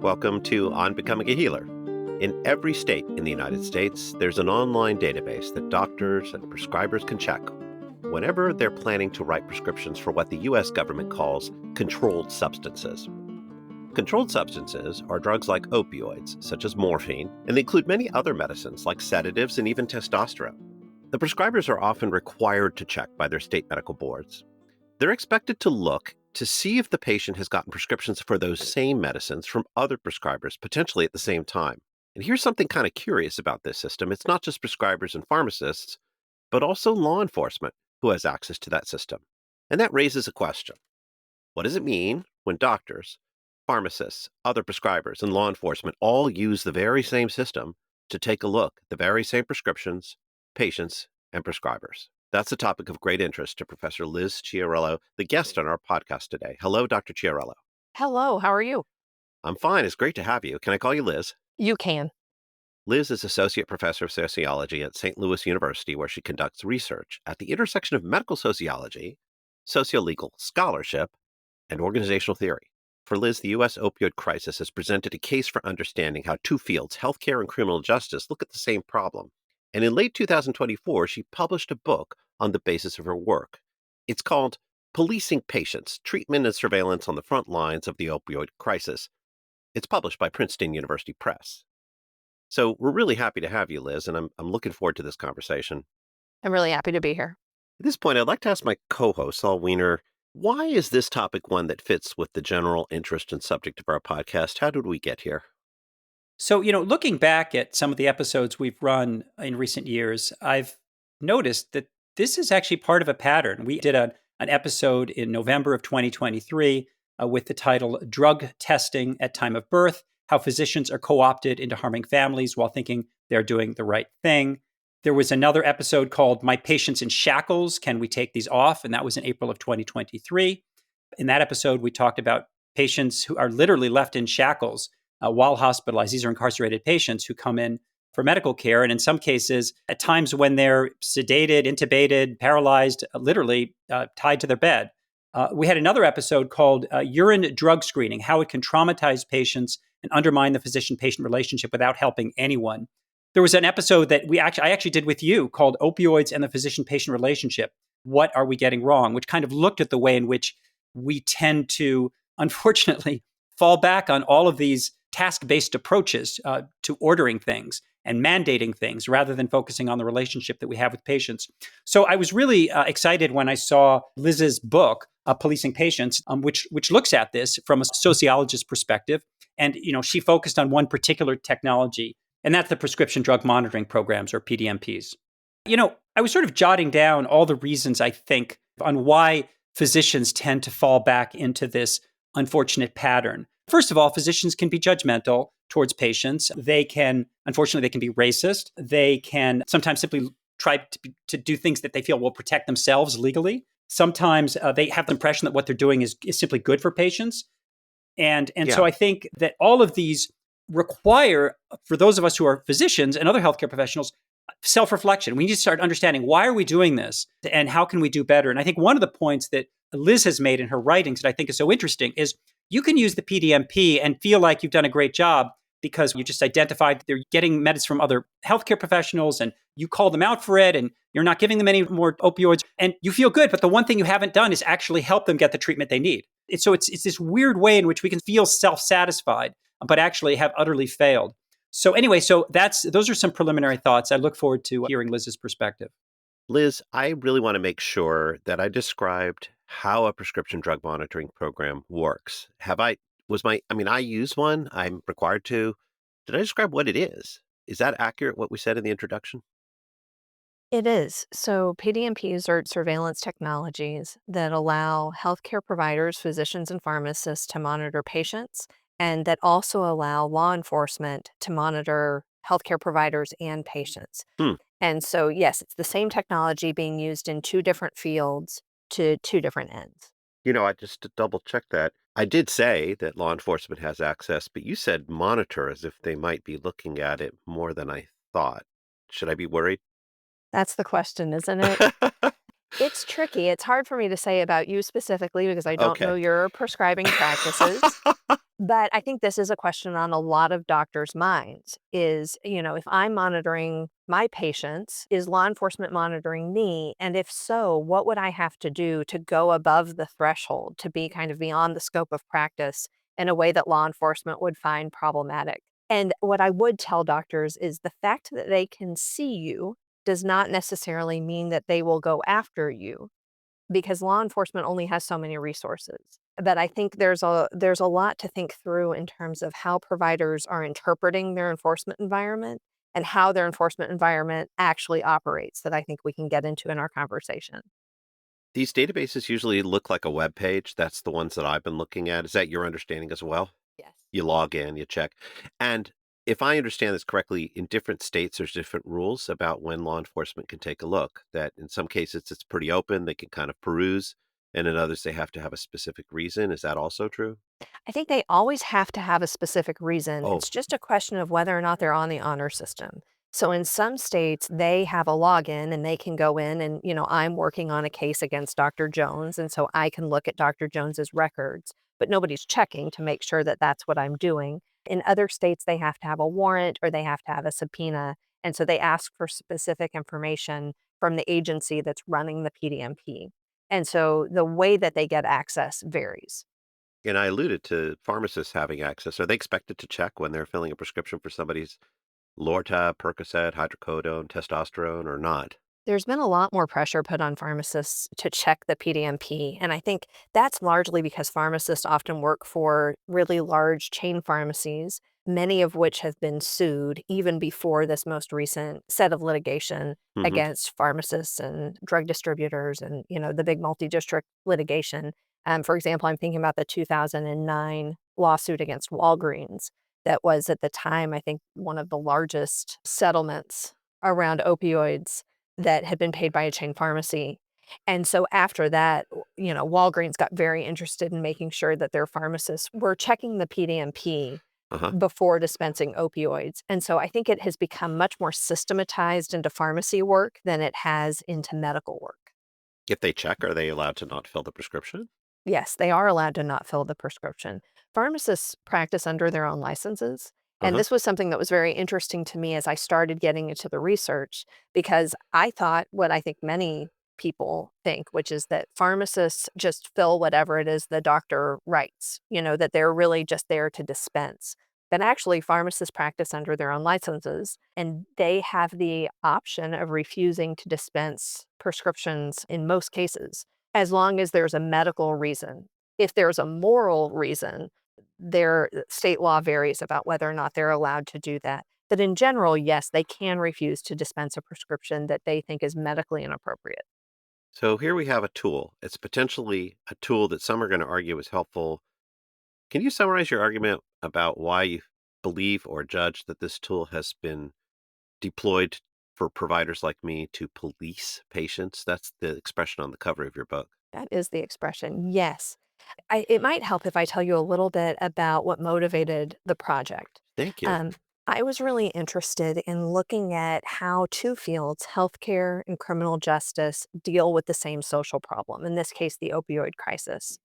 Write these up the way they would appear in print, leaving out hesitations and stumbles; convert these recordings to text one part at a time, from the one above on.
Welcome to On Becoming a Healer. In every state in the United States, there's an online database that doctors and prescribers can check whenever they're planning to write prescriptions for what the U.S. government calls controlled substances. Controlled substances are drugs like opioids, such as morphine, and they include many other medicines like sedatives and even testosterone. The prescribers are often required to check by their state medical boards. They're expected to look to see if the patient has gotten prescriptions for those same medicines from other prescribers, potentially at the same time. And here's something kind of curious about this system. It's not just prescribers and pharmacists, but also law enforcement who has access to that system. And that raises a question. What does it mean when doctors, pharmacists, other prescribers, and law enforcement all use the very same system to take a look at the very same prescriptions, patients, and prescribers? That's a topic of great interest to Professor Liz Chiarello, the guest on our podcast today. Hello, Dr. Chiarello. Hello, how are you? I'm fine. It's great to have you. Can I call you Liz? You can. Liz is Associate Professor of Sociology at St. Louis University, where she conducts research at the intersection of medical sociology, sociolegal scholarship, and organizational theory. For Liz, the U.S. Opioid Crisis has presented a case for understanding how two fields, healthcare and criminal justice, look at the same problem. And in late 2024, she published a book on the basis of her work. It's called Policing Patients, Treatment and Surveillance on the Front Lines of the Opioid Crisis. It's published by Princeton University Press. So we're really happy to have you, Liz, and I'm looking forward to this conversation. I'm really happy to be here. At this point, I'd like to ask my co-host, Saul Wiener, why is this topic one that fits with the general interest and subject of our podcast? How did we get here? So, looking back at some of the episodes we've run in recent years, I've noticed that this is actually part of a pattern. We did an episode in November of 2023 with the title Drug Testing at Time of Birth, How Physicians Are Co-opted into Harming Families While Thinking They're Doing the Right Thing. There was another episode called My Patients in Shackles, Can We Take These Off? And that was in April of 2023. In that episode, we talked about patients who are literally left in shackles while hospitalized. These are incarcerated patients who come in for medical care. And in some cases, at times when they're sedated, intubated, paralyzed, literally tied to their bed. We had another episode called Urine Drug Screening, How It Can Traumatize Patients and Undermine the Physician-Patient Relationship Without Helping Anyone. There was an episode that I actually did with you called Opioids and the Physician-Patient Relationship. What are we getting wrong? Which kind of looked at the way in which we tend to, unfortunately, fall back on all of these task-based approaches to ordering things and mandating things rather than focusing on the relationship that we have with patients. So I was really excited when I saw Liz's book, Policing Patients, which looks at this from a sociologist's perspective. And, she focused on one particular technology, and that's the prescription drug monitoring programs, or PDMPs. I was sort of jotting down all the reasons I think on why physicians tend to fall back into this unfortunate pattern. First of all, physicians can be judgmental towards patients. Unfortunately, they can be racist. They can sometimes simply try to do things that they feel will protect themselves legally. Sometimes they have the impression that what they're doing is simply good for patients. And so I think that all of these require, for those of us who are physicians and other healthcare professionals, self-reflection. We need to start understanding, why are we doing this and how can we do better? And I think one of the points that Liz has made in her writings that I think is so interesting is you can use the PDMP and feel like you've done a great job because you just identified they're getting meds from other healthcare professionals and you call them out for it and you're not giving them any more opioids and you feel good. But the one thing you haven't done is actually help them get the treatment they need. So it's this weird way in which we can feel self-satisfied, but actually have utterly failed. So anyway, those are some preliminary thoughts. I look forward to hearing Liz's perspective. Liz, I really want to make sure that I described how a prescription drug monitoring program works. I use one. I'm required to. Did I describe what it is? Is that accurate, what we said in the introduction? It is. So PDMPs are surveillance technologies that allow healthcare providers, physicians, and pharmacists to monitor patients, and that also allow law enforcement to monitor healthcare providers and patients. And so, yes, it's the same technology being used in two different fields to two different ends. I just to double check that. I did say that law enforcement has access, but you said monitor as if they might be looking at it more than I thought. Should I be worried? That's the question, isn't it? It's tricky. It's hard for me to say about you specifically because I don't know Okay. your prescribing practices. But I think this is a question on a lot of doctors' minds is, if I'm monitoring my patients, is law enforcement monitoring me? And if so, what would I have to do to go above the threshold to be kind of beyond the scope of practice in a way that law enforcement would find problematic? And what I would tell doctors is the fact that they can see you does not necessarily mean that they will go after you because law enforcement only has so many resources. But I think there's a lot to think through in terms of how providers are interpreting their enforcement environment and how their enforcement environment actually operates that I think we can get into in our conversation. These databases usually look like a web page. That's the ones that I've been looking at. Is that your understanding as well? Yes. You log in, you check. And if I understand this correctly, in different states, there's different rules about when law enforcement can take a look. That in some cases it's pretty open, they can kind of peruse, and in others they have to have a specific reason. Is that also true? I think they always have to have a specific reason. Oh, It's just a question of whether or not they're on the honor system. So in some states, they have a login and they can go in and, I'm working on a case against Dr. Jones. And so I can look at Dr. Jones's records, but nobody's checking to make sure that that's what I'm doing. In other states, they have to have a warrant or they have to have a subpoena. And so they ask for specific information from the agency that's running the PDMP. And so the way that they get access varies. and I alluded to pharmacists having access. Are they expected to check when they're filling a prescription for somebody's Lortab, Percocet, hydrocodone, testosterone, or not? There's been a lot more pressure put on pharmacists to check the PDMP, and I think that's largely because pharmacists often work for really large chain pharmacies, many of which have been sued even before this most recent set of litigation Hmm. against pharmacists and drug distributors and, the big multi-district litigation. For example, I'm thinking about the 2009 lawsuit against Walgreens that was at the time, I think, one of the largest settlements around opioids that had been paid by a chain pharmacy. And so after that, Walgreens got very interested in making sure that their pharmacists were checking the PDMP Uh-huh. before dispensing opioids. And so I think it has become much more systematized into pharmacy work than it has into medical work. If they check, are they allowed to not fill the prescription? Yes, they are allowed to not fill the prescription. Pharmacists practice under their own licenses. And Uh-huh. this was something that was very interesting to me as I started getting into the research because I thought what I think many people think, which is that pharmacists just fill whatever it is the doctor writes, that they're really just there to dispense. But actually, pharmacists practice under their own licenses and they have the option of refusing to dispense prescriptions in most cases as long as there's a medical reason. If there's a moral reason, their state law varies about whether or not they're allowed to do that. But in general, yes, they can refuse to dispense a prescription that they think is medically inappropriate. So here we have a tool. It's potentially a tool that some are going to argue is helpful. Can you summarize your argument about why you believe or judge that this tool has been deployed for providers like me to police patients? That's the expression on the cover of your book. That is the expression. Yes. It might help if I tell you a little bit about what motivated the project. Thank you. Um, I was really interested in looking at how two fields, healthcare and criminal justice, deal with the same social problem, in this case, the opioid crisis.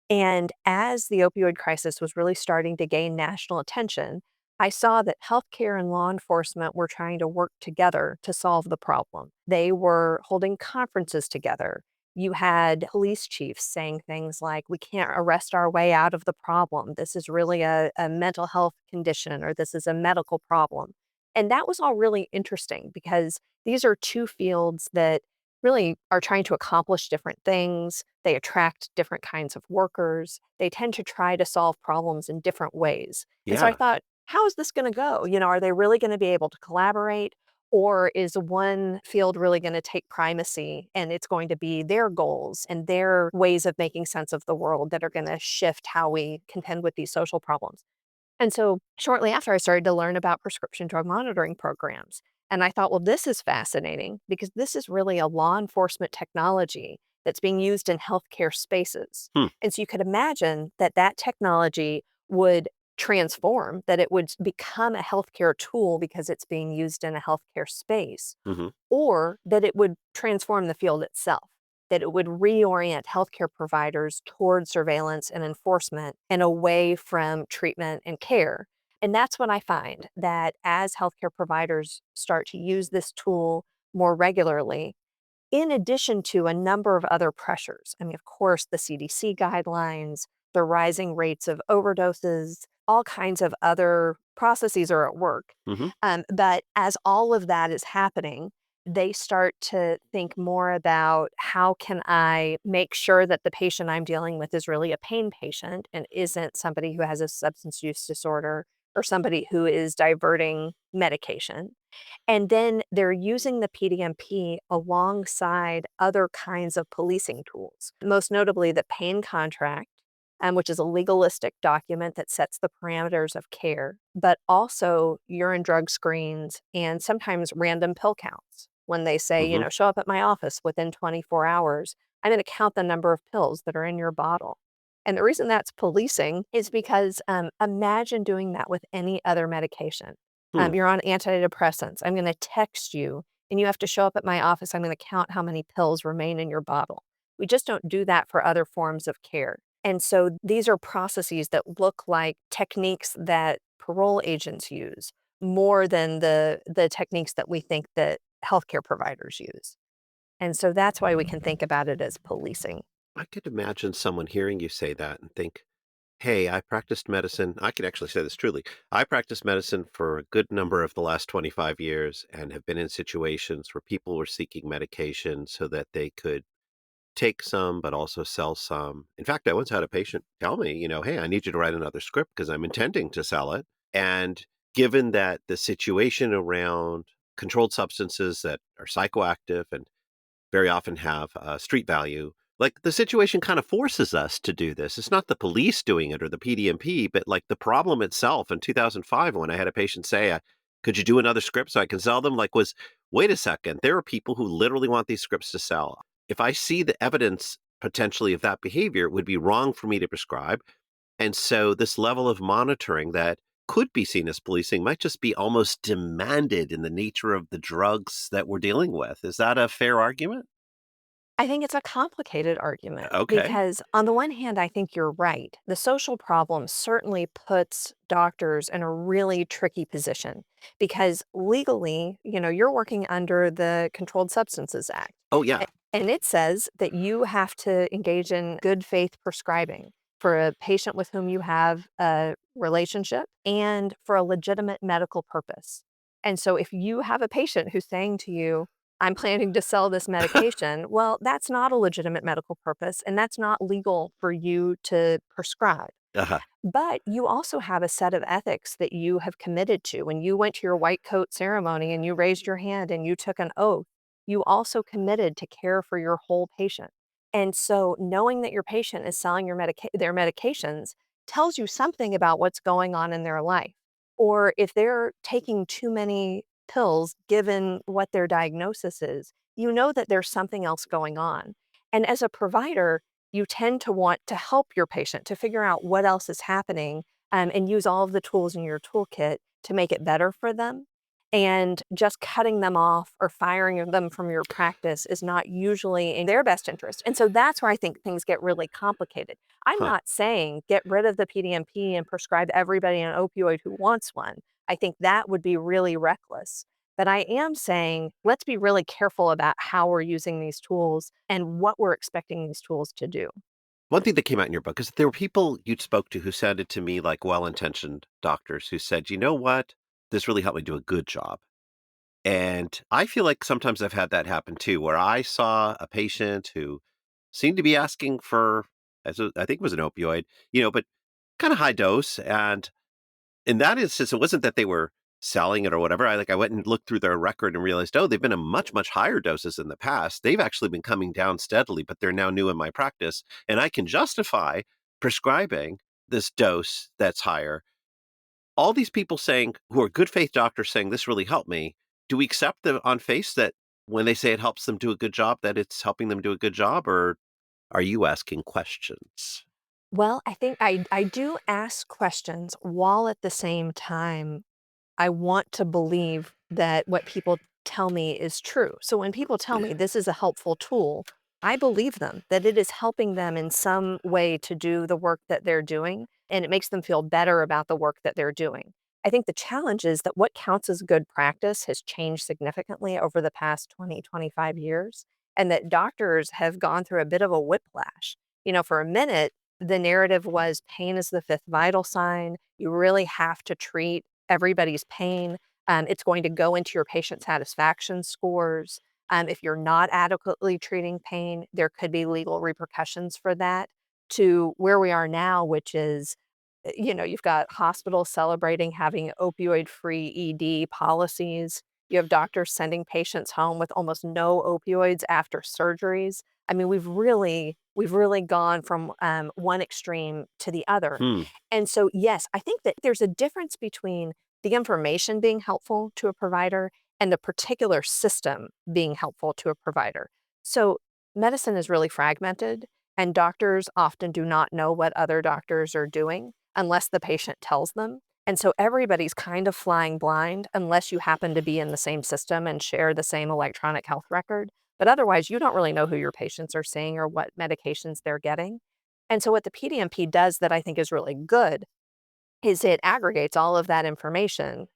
And as the opioid crisis was really starting to gain national attention, I saw that healthcare and law enforcement were trying to work together to solve the problem. They were holding conferences together. You had police chiefs saying things like, we can't arrest our way out of the problem. This is really a mental health condition, or this is a medical problem. And that was all really interesting because these are two fields that really are trying to accomplish different things. They attract different kinds of workers. They tend to try to solve problems in different ways. And so I Yeah. thought, how is this going to go? Are they really going to be able to collaborate? Or is one field really going to take primacy and it's going to be their goals and their ways of making sense of the world that are going to shift how we contend with these social problems? And so shortly after, I started to learn about prescription drug monitoring programs. And I thought, well, this is fascinating because this is really a law enforcement technology that's being used in healthcare spaces. Hmm. And so you could imagine that that technology would transform, that it would become a healthcare tool because it's being used in a healthcare space, Hmm. or that it would transform the field itself. that it would reorient healthcare providers toward surveillance and enforcement and away from treatment and care. And that's what I find, that as healthcare providers start to use this tool more regularly, in addition to a number of other pressures. I mean, of course, the CDC guidelines, the rising rates of overdoses, all kinds of other processes are at work. Hmm. But as all of that is happening, they start to think more about, how can I make sure that the patient I'm dealing with is really a pain patient and isn't somebody who has a substance use disorder or somebody who is diverting medication. And then they're using the PDMP alongside other kinds of policing tools, most notably the pain contract, which is a legalistic document that sets the parameters of care, but also urine drug screens and sometimes random pill counts. When they say, Hmm. show up at my office within 24 hours, I'm going to count the number of pills that are in your bottle. And the reason that's policing is because, imagine doing that with any other medication. Hmm. You're on antidepressants. I'm going to text you and you have to show up at my office. I'm going to count how many pills remain in your bottle. We just don't do that for other forms of care. And so these are processes that look like techniques that parole agents use more than the techniques that we think that healthcare providers use. And so that's why we can think about it as policing. I could imagine someone hearing you say that and think, hey, I practiced medicine. I can actually say this truly. I practiced medicine for a good number of the last 25 years and have been in situations where people were seeking medication so that they could take some, but also sell some. In fact, I once had a patient tell me, hey, I need you to write another script because I'm intending to sell it. And given that the situation around controlled substances that are psychoactive and very often have street value. Like the situation kind of forces us to do this. It's not the police doing it or the PDMP, but like the problem itself. In 2005, when I had a patient say, "Could you do another script so I can sell them?" Like, was wait a second. There are people who literally want these scripts to sell. If I see the evidence potentially of that behavior, it would be wrong for me to prescribe. And so, this level of monitoring that could be seen as policing might just be almost demanded in the nature of the drugs that we're dealing with. Is that a fair argument? I think it's a complicated argument Okay. because, on the one hand, I think you're right. The social problem certainly puts doctors in a really tricky position because legally, you're working under the Controlled Substances Act. Oh, yeah. And it says that you have to engage in good faith prescribing for a patient with whom you have a relationship and for a legitimate medical purpose. And so if you have a patient who's saying to you, I'm planning to sell this medication, well, that's not a legitimate medical purpose and that's not legal for you to prescribe. Uh-huh. But you also have a set of ethics that you have committed to. When you went to your white coat ceremony and you raised your hand and you took an oath, you also committed to care for your whole patient. And so knowing that your patient is selling their medications tells you something about what's going on in their life. Or if they're taking too many pills, given what their diagnosis is, you know that there's something else going on. And as a provider, you tend to want to help your patient to figure out what else is happening, and use all of the tools in your toolkit to make it better for them. And just cutting them off or firing them from your practice is not usually in their best interest. And so that's where I think things get really complicated. I'm Huh. not saying get rid of the PDMP and prescribe everybody an opioid who wants one. I think that would be really reckless. But I am saying, let's be really careful about how we're using these tools and what we're expecting these tools to do. One thing that came out in your book is that there were people you spoke to who sounded to me like well-intentioned doctors who said, "You know what? This really helped me do a good job." And I feel like sometimes I've had that happen too, where I saw a patient who seemed to be asking for, I think it was an opioid, but kind of high dose. And in that instance, it wasn't that they were selling it or whatever. I went and looked through their record and realized, oh, they've been in much, much higher doses in the past. They've actually been coming down steadily, but they're now new in my practice. And I can justify prescribing this dose that's higher. All these people saying, who are good faith doctors saying this really helped me, do we accept them on face that when they say it helps them do a good job, that it's helping them do a good job? Or are you asking questions? Well, I think I do ask questions while at the same time I want to believe that what people tell me is true. So when people tell me this is a helpful tool, I believe them, that it is helping them in some way to do the work that they're doing, and it makes them feel better about the work that they're doing. I think the challenge is that what counts as good practice has changed significantly over the past 20, 25 years, and that doctors have gone through a bit of a whiplash. For a minute, the narrative was pain is the fifth vital sign. You really have to treat everybody's pain. It's going to go into your patient satisfaction scores. If you're not adequately treating pain, there could be legal repercussions for that, to where we are now, which is, you've got hospitals celebrating having opioid-free ED policies. You have doctors sending patients home with almost no opioids after surgeries. I mean, we've really gone from one extreme to the other. Hmm. And so, yes, I think that there's a difference between the information being helpful to a provider and the particular system being helpful to a provider. So, medicine is really fragmented, and doctors often do not know what other doctors are doing unless the patient tells them. And so everybody's kind of flying blind unless you happen to be in the same system and share the same electronic health record. But otherwise, you don't really know who your patients are seeing or what medications they're getting. And so, what the PDMP does that I think is really good is it aggregates all of that information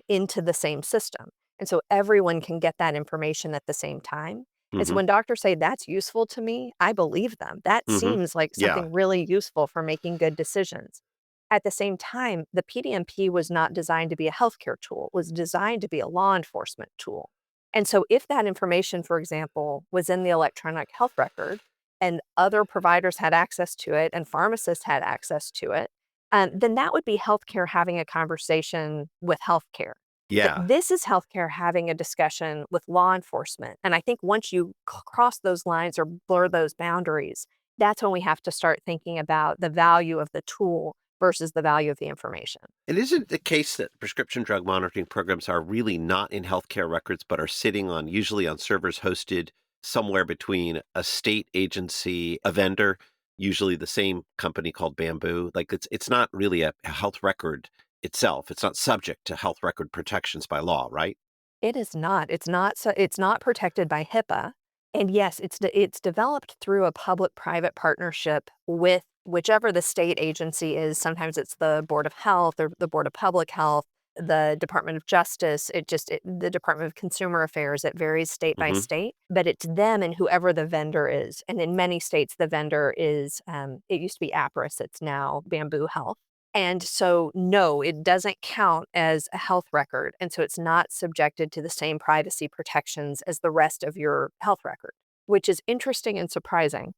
into the same system. And so everyone can get that information at the same time. And so Hmm. when doctors say that's useful to me, I believe them. That Hmm. seems like Yeah. something really useful for making good decisions. At the same time, the PDMP was not designed to be a healthcare tool, it was designed to be a law enforcement tool. And so if that information, for example, was in the electronic health record and other providers had access to it and pharmacists had access to it, then that would be healthcare having a conversation with healthcare. But Yeah. this is healthcare having a discussion with law enforcement. And I think once you cross those lines or blur those boundaries, that's when we have to start thinking about the value of the tool versus the value of the information. And is it the case that prescription drug monitoring programs are really not in healthcare records, but are sitting on usually on servers hosted somewhere between a state agency, a vendor, usually the same company called Bamboo? Like it's not really a health record itself. It's not subject to health record protections by law, right? It is not. It's not protected by HIPAA. And yes, it's developed through a public-private partnership with whichever the state agency is. Sometimes it's the Board of Health or the Board of Public Health, the Department of Justice, the Department of Consumer Affairs. It varies state by Hmm. state, but it's them and whoever the vendor is. And in many states, the vendor is, it used to be Apris, it's now Bamboo Health. And so, no, it doesn't count as a health record. And so it's not subjected to the same privacy protections as the rest of your health record, which is interesting and surprising.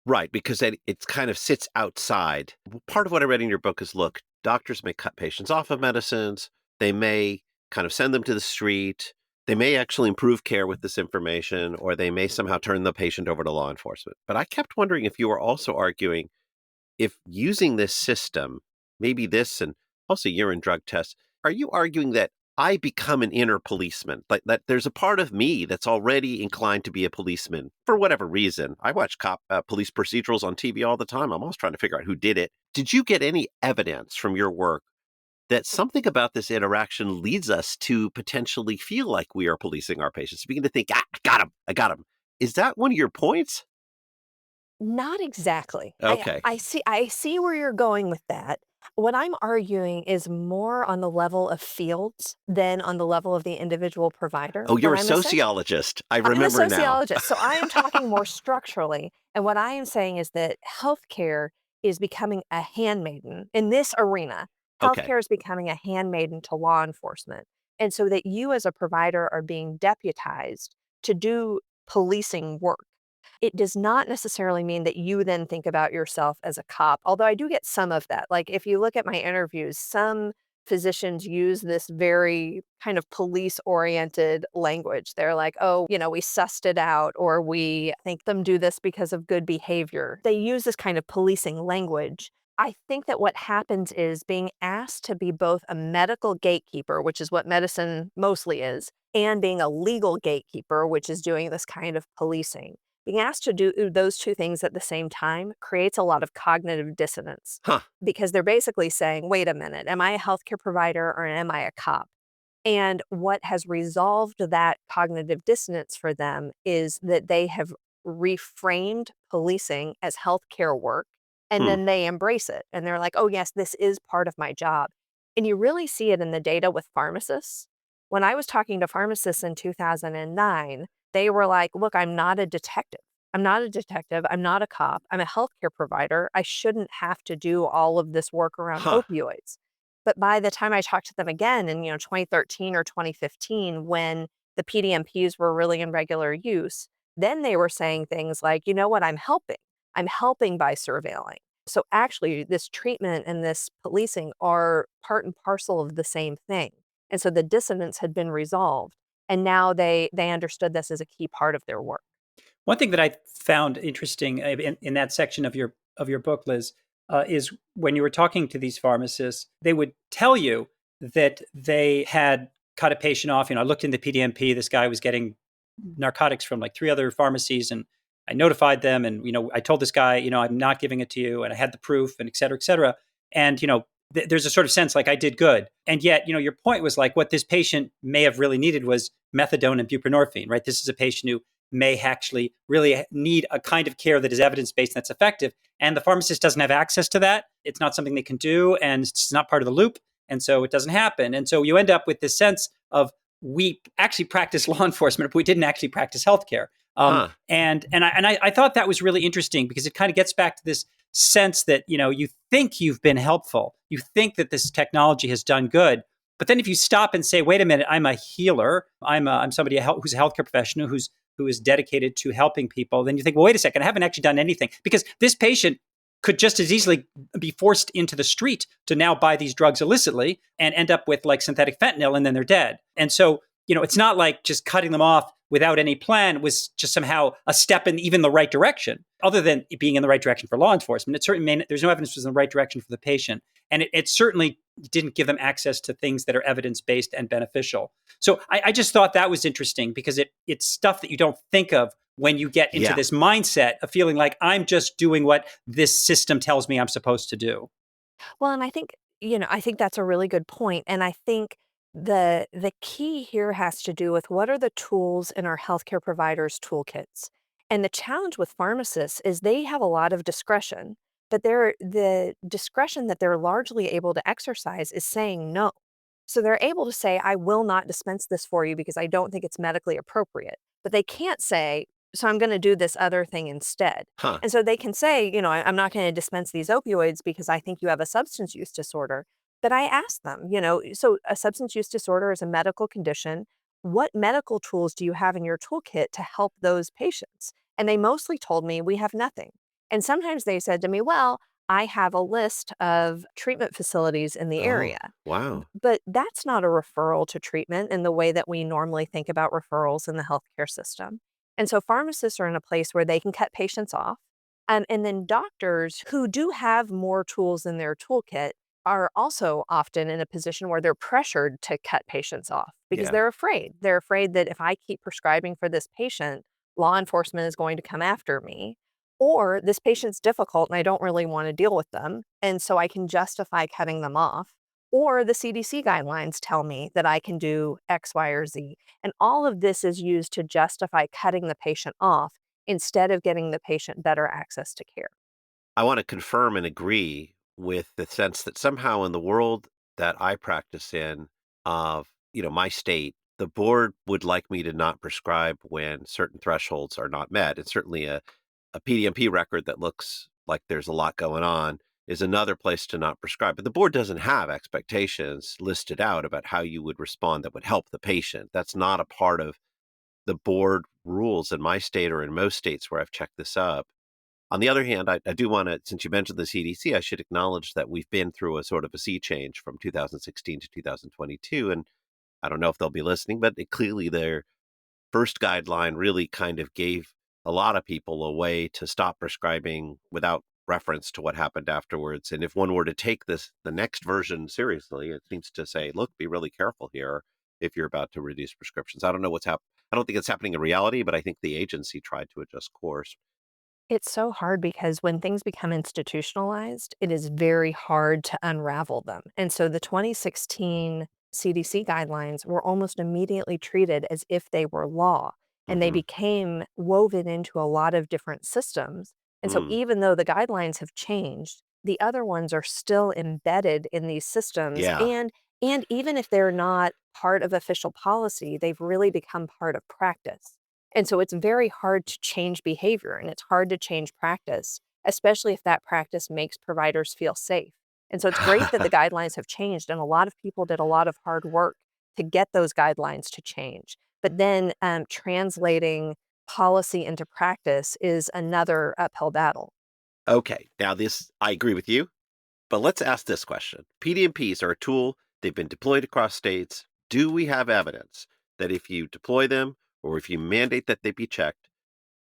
Right, because it kind of sits outside. Part of what I read in your book is, look, doctors may cut patients off of medicines. They may kind of send them to the street. They may actually improve care with this information, or they may somehow turn the patient over to law enforcement. But I kept wondering if you were also arguing if using this system, maybe this and also urine drug tests, are you arguing that I become an inner policeman? Like that there's a part of me that's already inclined to be a policeman for whatever reason. I watch police procedurals on TV all the time. I'm always trying to figure out who did it. Did you get any evidence from your work that something about this interaction leads us to potentially feel like we are policing our patients, to begin to think, I got him, I got him? Is that one of your points? Not exactly. I Okay. I see I see where you're going with that. What I'm arguing is more on the level of fields than on the level of the individual provider. Oh, you're What a I'm essentially sociologist. I I'm a remember now. sociologist, so I am talking more structurally, and what I am saying is that healthcare is becoming a handmaiden in this arena. Okay. Healthcare is becoming a handmaiden to law enforcement, and so that you as a provider are being deputized to do policing work. It does not necessarily mean that you then think about yourself as a cop, although I do get some of that. Like, if you look at my interviews, some physicians use this very kind of police-oriented language. They're like, "Oh, we sussed it out," or "We think them do this because of good behavior." They use this kind of policing language. I think that what happens is being asked to be both a medical gatekeeper, which is what medicine mostly is, and being a legal gatekeeper, which is doing this kind of policing. Being asked to do those 2 things at the same time creates a lot of cognitive dissonance Huh. because they're basically saying, "Wait a minute, am I a healthcare provider or am I a cop?" And what has resolved that cognitive dissonance for them is that they have reframed policing as healthcare work, and Hmm. then they embrace it. And they're like, oh, yes, this is part of my job. And you really see it in the data with pharmacists. When I was talking to pharmacists in 2009, they were like, look, I'm not a detective. I'm not a detective. I'm not a cop. I'm a healthcare provider. I shouldn't have to do all of this work around Huh. opioids. But by the time I talked to them again in 2013 or 2015, when the PDMPs were really in regular use, then they were saying things like, you know what, I'm helping. I'm helping by surveilling. So actually, this treatment and this policing are part and parcel of the same thing. And so the dissonance had been resolved. And now they understood this as a key part of their work. One thing that I found interesting in that section of your book, Liz, is when you were talking to these pharmacists, they would tell you that they had cut a patient off. I looked in the PDMP. This guy was getting narcotics from like three other pharmacies, and I notified them. And I told this guy, I'm not giving it to you, and I had the proof, and et cetera, et cetera. And there's a sort of sense like I did good. And yet, your point was like what this patient may have really needed was methadone and buprenorphine, right? This is a patient who may actually really need a kind of care that is evidence based and that's effective. And the pharmacist doesn't have access to that. It's not something they can do, and it's not part of the loop. And so it doesn't happen. And so you end up with this sense of we actually practice law enforcement, but we didn't actually practice healthcare. Huh. I thought that was really interesting because it kind of gets back to this sense that you think you've been helpful, you think that this technology has done good, but then if you stop and say, wait a minute, I'm a healer, I'm somebody who's a healthcare professional who is dedicated to helping people, then you think, well, wait a second, I haven't actually done anything because this patient could just as easily be forced into the street to now buy these drugs illicitly and end up with like synthetic fentanyl and then they're dead. And so, it's not like just cutting them off without any plan was just somehow a step in even the right direction, other than it being in the right direction for law enforcement. It certainly there's no evidence it was in the right direction for the patient. And it certainly didn't give them access to things that are evidence-based and beneficial. So I just thought that was interesting because it's stuff that you don't think of when you get into Yeah. this mindset of feeling like I'm just doing what this system tells me I'm supposed to do. Well, and I think that's a really good point, and I think the key here has to do with what are the tools in our healthcare providers' toolkits. And the challenge with pharmacists is they have a lot of discretion, but the discretion that they're largely able to exercise is saying no. So they're able to say, I will not dispense this for you because I don't think it's medically appropriate. But they can't say, so I'm going to do this other thing instead. Huh. And so they can say, I'm not going to dispense these opioids because I think you have a substance use disorder. But I asked them, so a substance use disorder is a medical condition. What medical tools do you have in your toolkit to help those patients? And they mostly told me, we have nothing. And sometimes they said to me, well, I have a list of treatment facilities in the Oh, area. wow. But that's not a referral to treatment in the way that we normally think about referrals in the healthcare system. And so pharmacists are in a place where they can cut patients off. And then doctors who do have more tools in their toolkit are also often in a position where they're pressured to cut patients off because Yeah. they're afraid. They're afraid that if I keep prescribing for this patient, law enforcement is going to come after me. Or this patient's difficult and I don't really want to deal with them. And so I can justify cutting them off. Or the CDC guidelines tell me that I can do X, Y, or Z. And all of this is used to justify cutting the patient off instead of getting the patient better access to care. I want to confirm and agree with the sense that somehow in the world that I practice in of, my state, the board would like me to not prescribe when certain thresholds are not met. And certainly a PDMP record that looks like there's a lot going on is another place to not prescribe. But the board doesn't have expectations listed out about how you would respond that would help the patient. That's not a part of the board rules in my state or in most states where I've checked this up. On the other hand, I do want to, since you mentioned the CDC, I should acknowledge that we've been through a sort of a sea change from 2016 to 2022. And I don't know if they'll be listening, but clearly their first guideline really kind of gave a lot of people a way to stop prescribing without reference to what happened afterwards. And if one were to take the next version seriously, it seems to say, look, be really careful here if you're about to reduce prescriptions. I don't know what's happening. I don't think it's happening in reality, but I think the agency tried to adjust course. It's so hard because when things become institutionalized, it is very hard to unravel them. And so the 2016 CDC guidelines were almost immediately treated as if they were law. and they Hmm. became woven into a lot of different systems. And so Mm. even though the guidelines have changed, the other ones are still embedded in these systems, Yeah. and even if they're not part of official policy, they've really become part of practice. And so it's very hard to change behavior and it's hard to change practice, especially if that practice makes providers feel safe. And so it's great that the guidelines have changed, and a lot of people did a lot of hard work to get those guidelines to change. But then translating policy into practice is another uphill battle. Okay, now this, I agree with you, but let's ask this question. PDMPs are a tool, they've been deployed across states. Do we have evidence that if you deploy them or if you mandate that they be checked,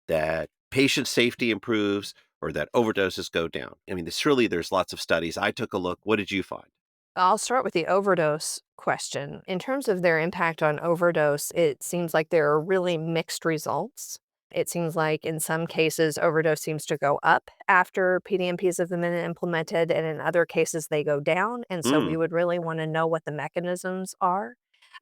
that patient safety improves or that overdoses go down? I mean, surely there's lots of studies. I took a look. What did you find? I'll start with the overdose question. In terms of their impact on overdose, it seems like there are really mixed results. It seems like in some cases, overdose seems to go up after PDMPs have been implemented, and in other cases, they go down. And so we Mm, would really want to know what the mechanisms are.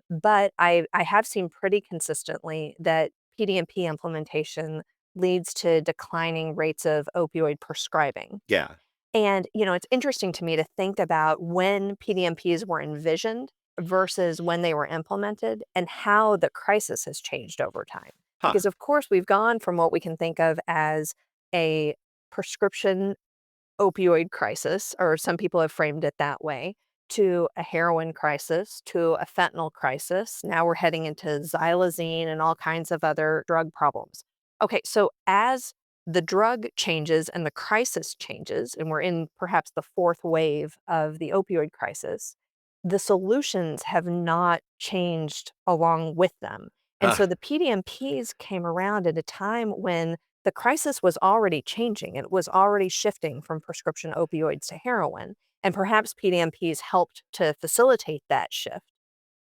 But I have seen pretty consistently that PDMP implementation leads to declining rates of opioid prescribing. yeah. And, it's interesting to me to think about when PDMPs were envisioned versus when they were implemented and how the crisis has changed over time. Huh. Because, of course, we've gone from what we can think of as a prescription opioid crisis, or some people have framed it that way, to a heroin crisis, to a fentanyl crisis. Now we're heading into xylazine and all kinds of other drug problems. Okay, so as the drug changes and the crisis changes, and we're in perhaps the fourth wave of the opioid crisis, the solutions have not changed along with them. And Huh. so the PDMPs came around at a time when the crisis was already changing. It was already shifting from prescription opioids to heroin, and perhaps PDMPs helped to facilitate that shift.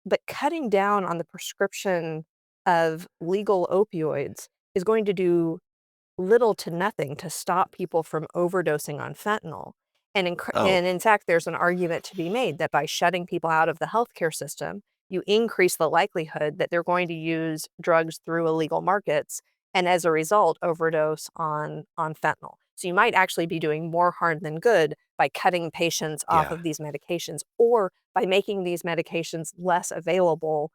But cutting down on the prescription of legal opioids is going to do little to nothing to stop people from overdosing on fentanyl. Oh, And in fact, there's an argument to be made that by shutting people out of the healthcare system, you increase the likelihood that they're going to use drugs through illegal markets and as a result overdose on fentanyl. So you might actually be doing more harm than good by cutting patients off yeah. of these medications or by making these medications less available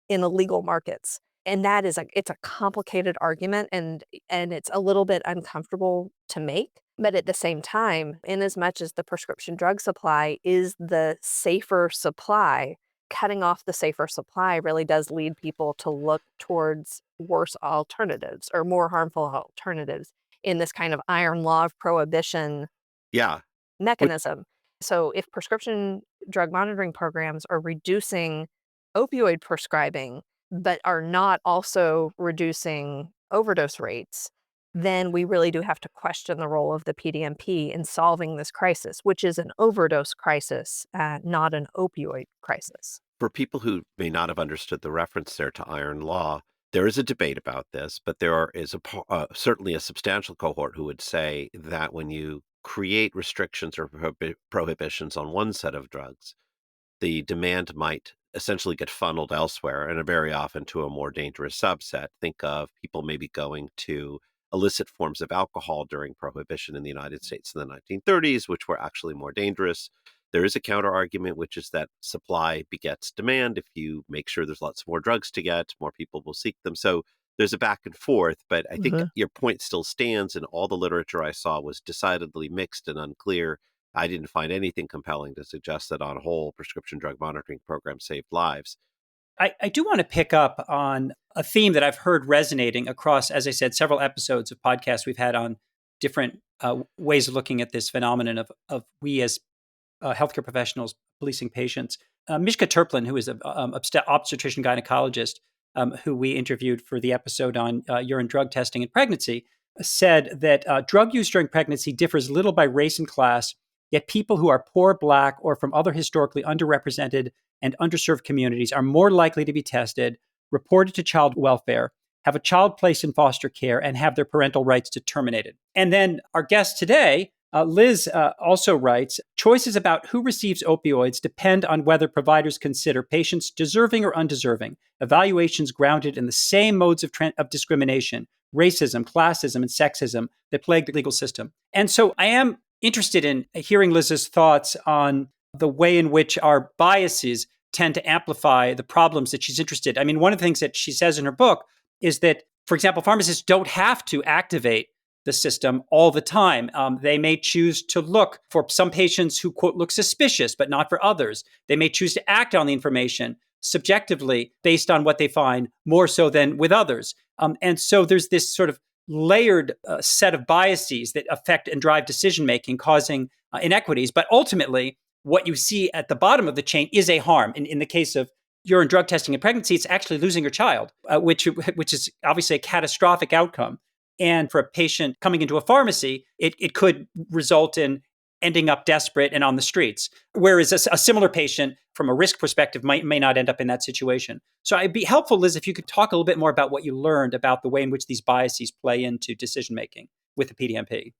in illegal markets. And that is it's a complicated argument, and it's a little bit uncomfortable to make. But at the same time, in as much as the prescription drug supply is the safer supply, cutting off the safer supply really does lead people to look towards worse alternatives or more harmful alternatives in this kind of iron law of prohibition Yeah. Which, mechanism. So if prescription drug monitoring programs are reducing opioid prescribing, but are not also reducing overdose rates, then we really do have to question the role of the PDMP in solving this crisis, which is an overdose crisis, not an opioid crisis. for people who may not have understood the reference there to iron law, there is a debate about this, but is certainly a substantial cohort who would say that when you create restrictions or prohibitions on one set of drugs, the demand might essentially get funneled elsewhere and very often to a more dangerous subset. Think of people maybe going to illicit forms of alcohol during prohibition in the United States in the 1930s, which were actually more dangerous. There is a counter argument, which is that supply begets demand. If you make sure there's lots more drugs to get, more people will seek them. So there's a back and forth, but I think Mhm. your point still stands, and all the literature I saw was decidedly mixed and unclear. I didn't find anything compelling to suggest that on whole, prescription drug monitoring programs saved lives. I do want to pick up on a theme that I've heard resonating across, as I said, several episodes of podcasts we've had on different ways of looking at this phenomenon of we as healthcare professionals policing patients. Mishka Turplin, who is an obstetrician gynecologist who we interviewed for the episode on urine drug testing and pregnancy, said that drug use during pregnancy differs little by race and class, yet people who are poor, Black, or from other historically underrepresented and underserved communities are more likely to be tested, reported to child welfare, have a child placed in foster care, and have their parental rights terminated. And then our guest today, Liz also writes, choices about who receives opioids depend on whether providers consider patients deserving or undeserving. Evaluations grounded in the same modes of discrimination, racism, classism, and sexism that plague the legal system. And so I am interested in hearing Liz's thoughts on the way in which our biases tend to amplify the problems that she's interested in. I mean, one of the things that she says in her book is that, for example, pharmacists don't have to activate the system all the time. They may choose to look for some patients who, quote, look suspicious, but not for others. They may choose to act on the information subjectively based on what they find more so than with others. And so there's this sort of layered set of biases that affect and drive decision making, causing inequities. But ultimately, what you see at the bottom of the chain is a harm. In the case of urine drug testing in pregnancy, it's actually losing your child, which is obviously a catastrophic outcome. And for a patient coming into a pharmacy, it could result in ending up desperate and on the streets. Whereas a similar patient, from a risk perspective, may not end up in that situation. So it'd be helpful, Liz, if you could talk a little bit more about what you learned about the way in which these biases play into decision making with the PDMP.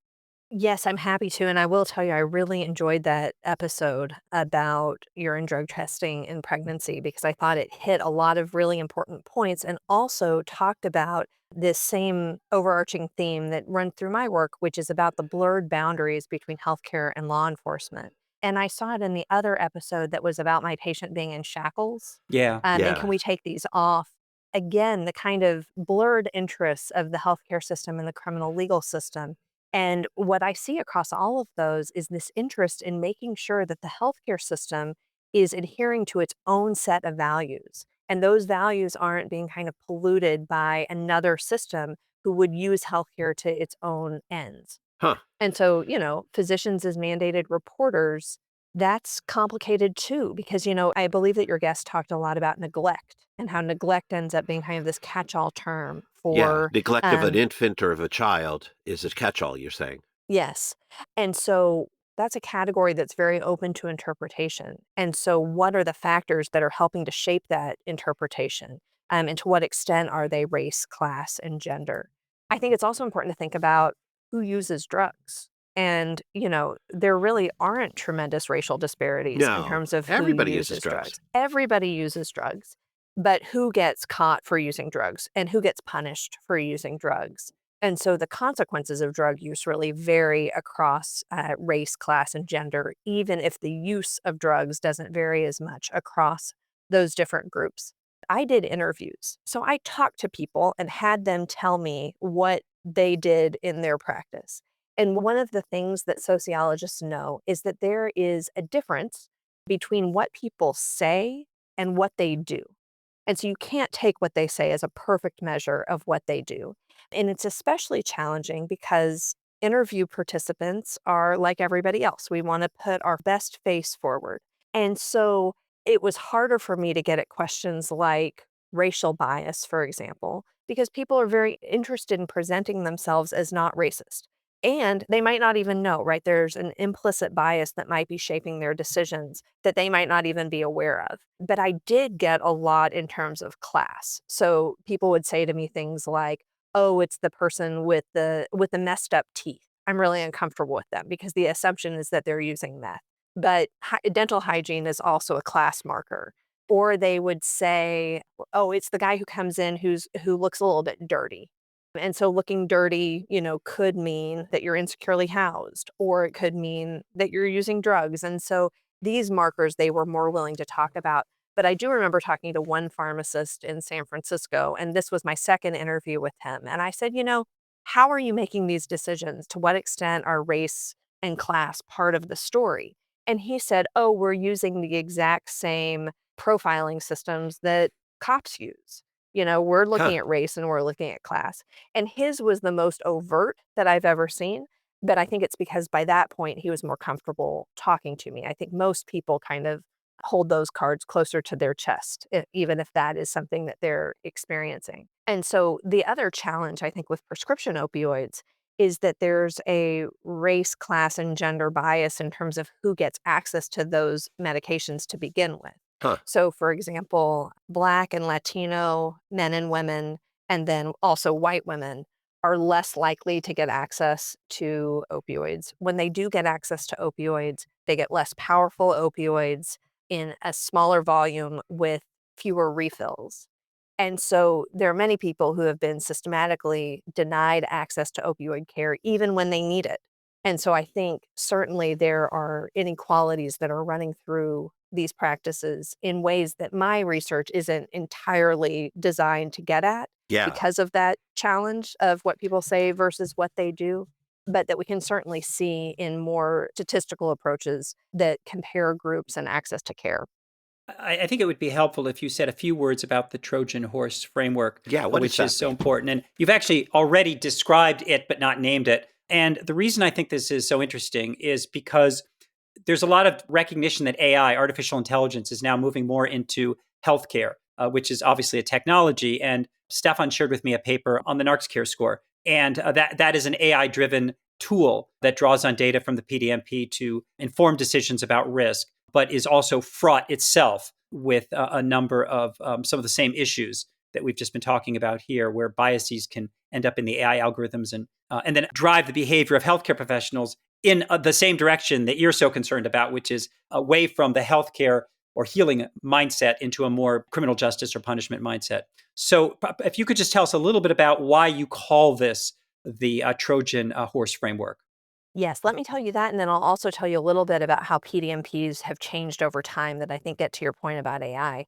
Yes, I'm happy to. And I will tell you, I really enjoyed that episode about urine drug testing in pregnancy because I thought it hit a lot of really important points and also talked about this same overarching theme that runs through my work, which is about the blurred boundaries between healthcare and law enforcement. And I saw it in the other episode that was about my patient being in shackles. Yeah. And Yeah. can we take these off? Again, the kind of blurred interests of the healthcare system and the criminal legal system, and what I see across all of those is this interest in making sure that the healthcare system is adhering to its own set of values. And those values aren't being kind of polluted by another system who would use healthcare to its own ends. Huh. And so, physicians as mandated reporters, that's complicated too, because, I believe that your guest talked a lot about neglect and how neglect ends up being kind of this catch all term Yeah. for Neglect of an infant or of a child is a catch-all, you're saying. yes. And so that's a category that's very open to interpretation. And so, what are the factors that are helping to shape that interpretation? And to what extent are they race, class, and gender? I think it's also important to think about who uses drugs. And, there really aren't tremendous racial disparities in No. terms of who Everybody uses uses drugs. drugs. Everybody uses drugs, but who gets caught for using drugs and who gets punished for using drugs? And so the consequences of drug use really vary across race, class, and gender, even if the use of drugs doesn't vary as much across those different groups. I did interviews. So I talked to people and had them tell me what they did in their practice. And one of the things that sociologists know is that there is a difference between what people say and what they do. And so you can't take what they say as a perfect measure of what they do. And it's especially challenging because interview participants are like everybody else. We want to put our best face forward. And so it was harder for me to get at questions like racial bias, for example, because people are very interested in presenting themselves as not racist. And they might not even know, right? There's an implicit bias that might be shaping their decisions that they might not even be aware of. But I did get a lot in terms of class. So people would say to me things like, "Oh, it's the person with the messed up teeth. I'm really uncomfortable with them because the assumption is that they're using meth." But dental hygiene is also a class marker. Or they would say, "Oh, it's the guy who comes in who looks a little bit dirty." And so looking dirty, could mean that you're insecurely housed, or it could mean that you're using drugs. And so these markers they were more willing to talk about. But I do remember talking to one pharmacist in San Francisco, and this was my second interview with him. And I said, how are you making these decisions? To what extent are race and class part of the story? And he said, oh, we're using the exact same profiling systems that cops use. We're Huh. looking at race and we're looking at class. And his was the most overt that I've ever seen. But I think it's because by that point, he was more comfortable talking to me. I think most people kind of hold those cards closer to their chest, even if that is something that they're experiencing. And so the other challenge, I think, with prescription opioids is that there's a race, class, and gender bias in terms of who gets access to those medications to begin with. Huh. So, for example, Black and Latino men and women, and then also white women are less likely to get access to opioids. When they do get access to opioids, they get less powerful opioids in a smaller volume with fewer refills. And so there are many people who have been systematically denied access to opioid care even when they need it. And so I think certainly there are inequalities that are running through these practices in ways that my research isn't entirely designed to get at Yeah. because of that challenge of what people say versus what they do, but that we can certainly see in more statistical approaches that compare groups and access to care. I think it would be helpful if you said a few words about the Trojan horse framework, Yeah. What does which is that so mean? important. And you've actually already described it, but not named it. And the reason I think this is so interesting is because there's a lot of recognition that AI, artificial intelligence, is now moving more into healthcare, which is obviously a technology. And Stefan shared with me a paper on the NARCS Care score. And that is an AI driven tool that draws on data from the PDMP to inform decisions about risk, but is also fraught itself with a number of some of the same issues that we've just been talking about here, where biases can end up in the AI algorithms and then drive the behavior of healthcare professionals in the same direction that you're so concerned about, which is away from the healthcare or healing mindset into a more criminal justice or punishment mindset. So, if you could just tell us a little bit about why you call this the Trojan horse framework. Yes, let me tell you that, and then I'll also tell you a little bit about how PDMPs have changed over time that I think get to your point about AI.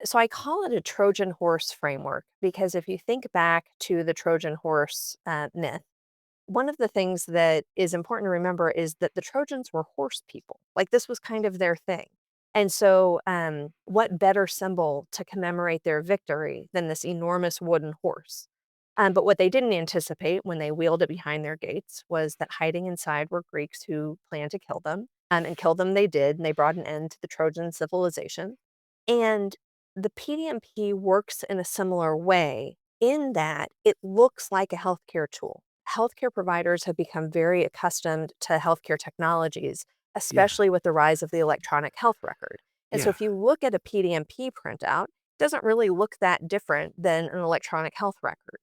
So I call it a Trojan horse framework because if you think back to the Trojan horse myth, one of the things that is important to remember is that the Trojans were horse people. Like this was kind of their thing. And so, what better symbol to commemorate their victory than this enormous wooden horse? But what they didn't anticipate when they wheeled it behind their gates was that hiding inside were Greeks who planned to kill them. And kill them they did, and they brought an end to the Trojan civilization. And the PDMP works in a similar way in that it looks like a healthcare tool. Healthcare providers have become very accustomed to healthcare technologies, Yeah. especially with the rise of the electronic health record. And so Yeah. if you look at a PDMP printout, it doesn't really look that different than an electronic health record.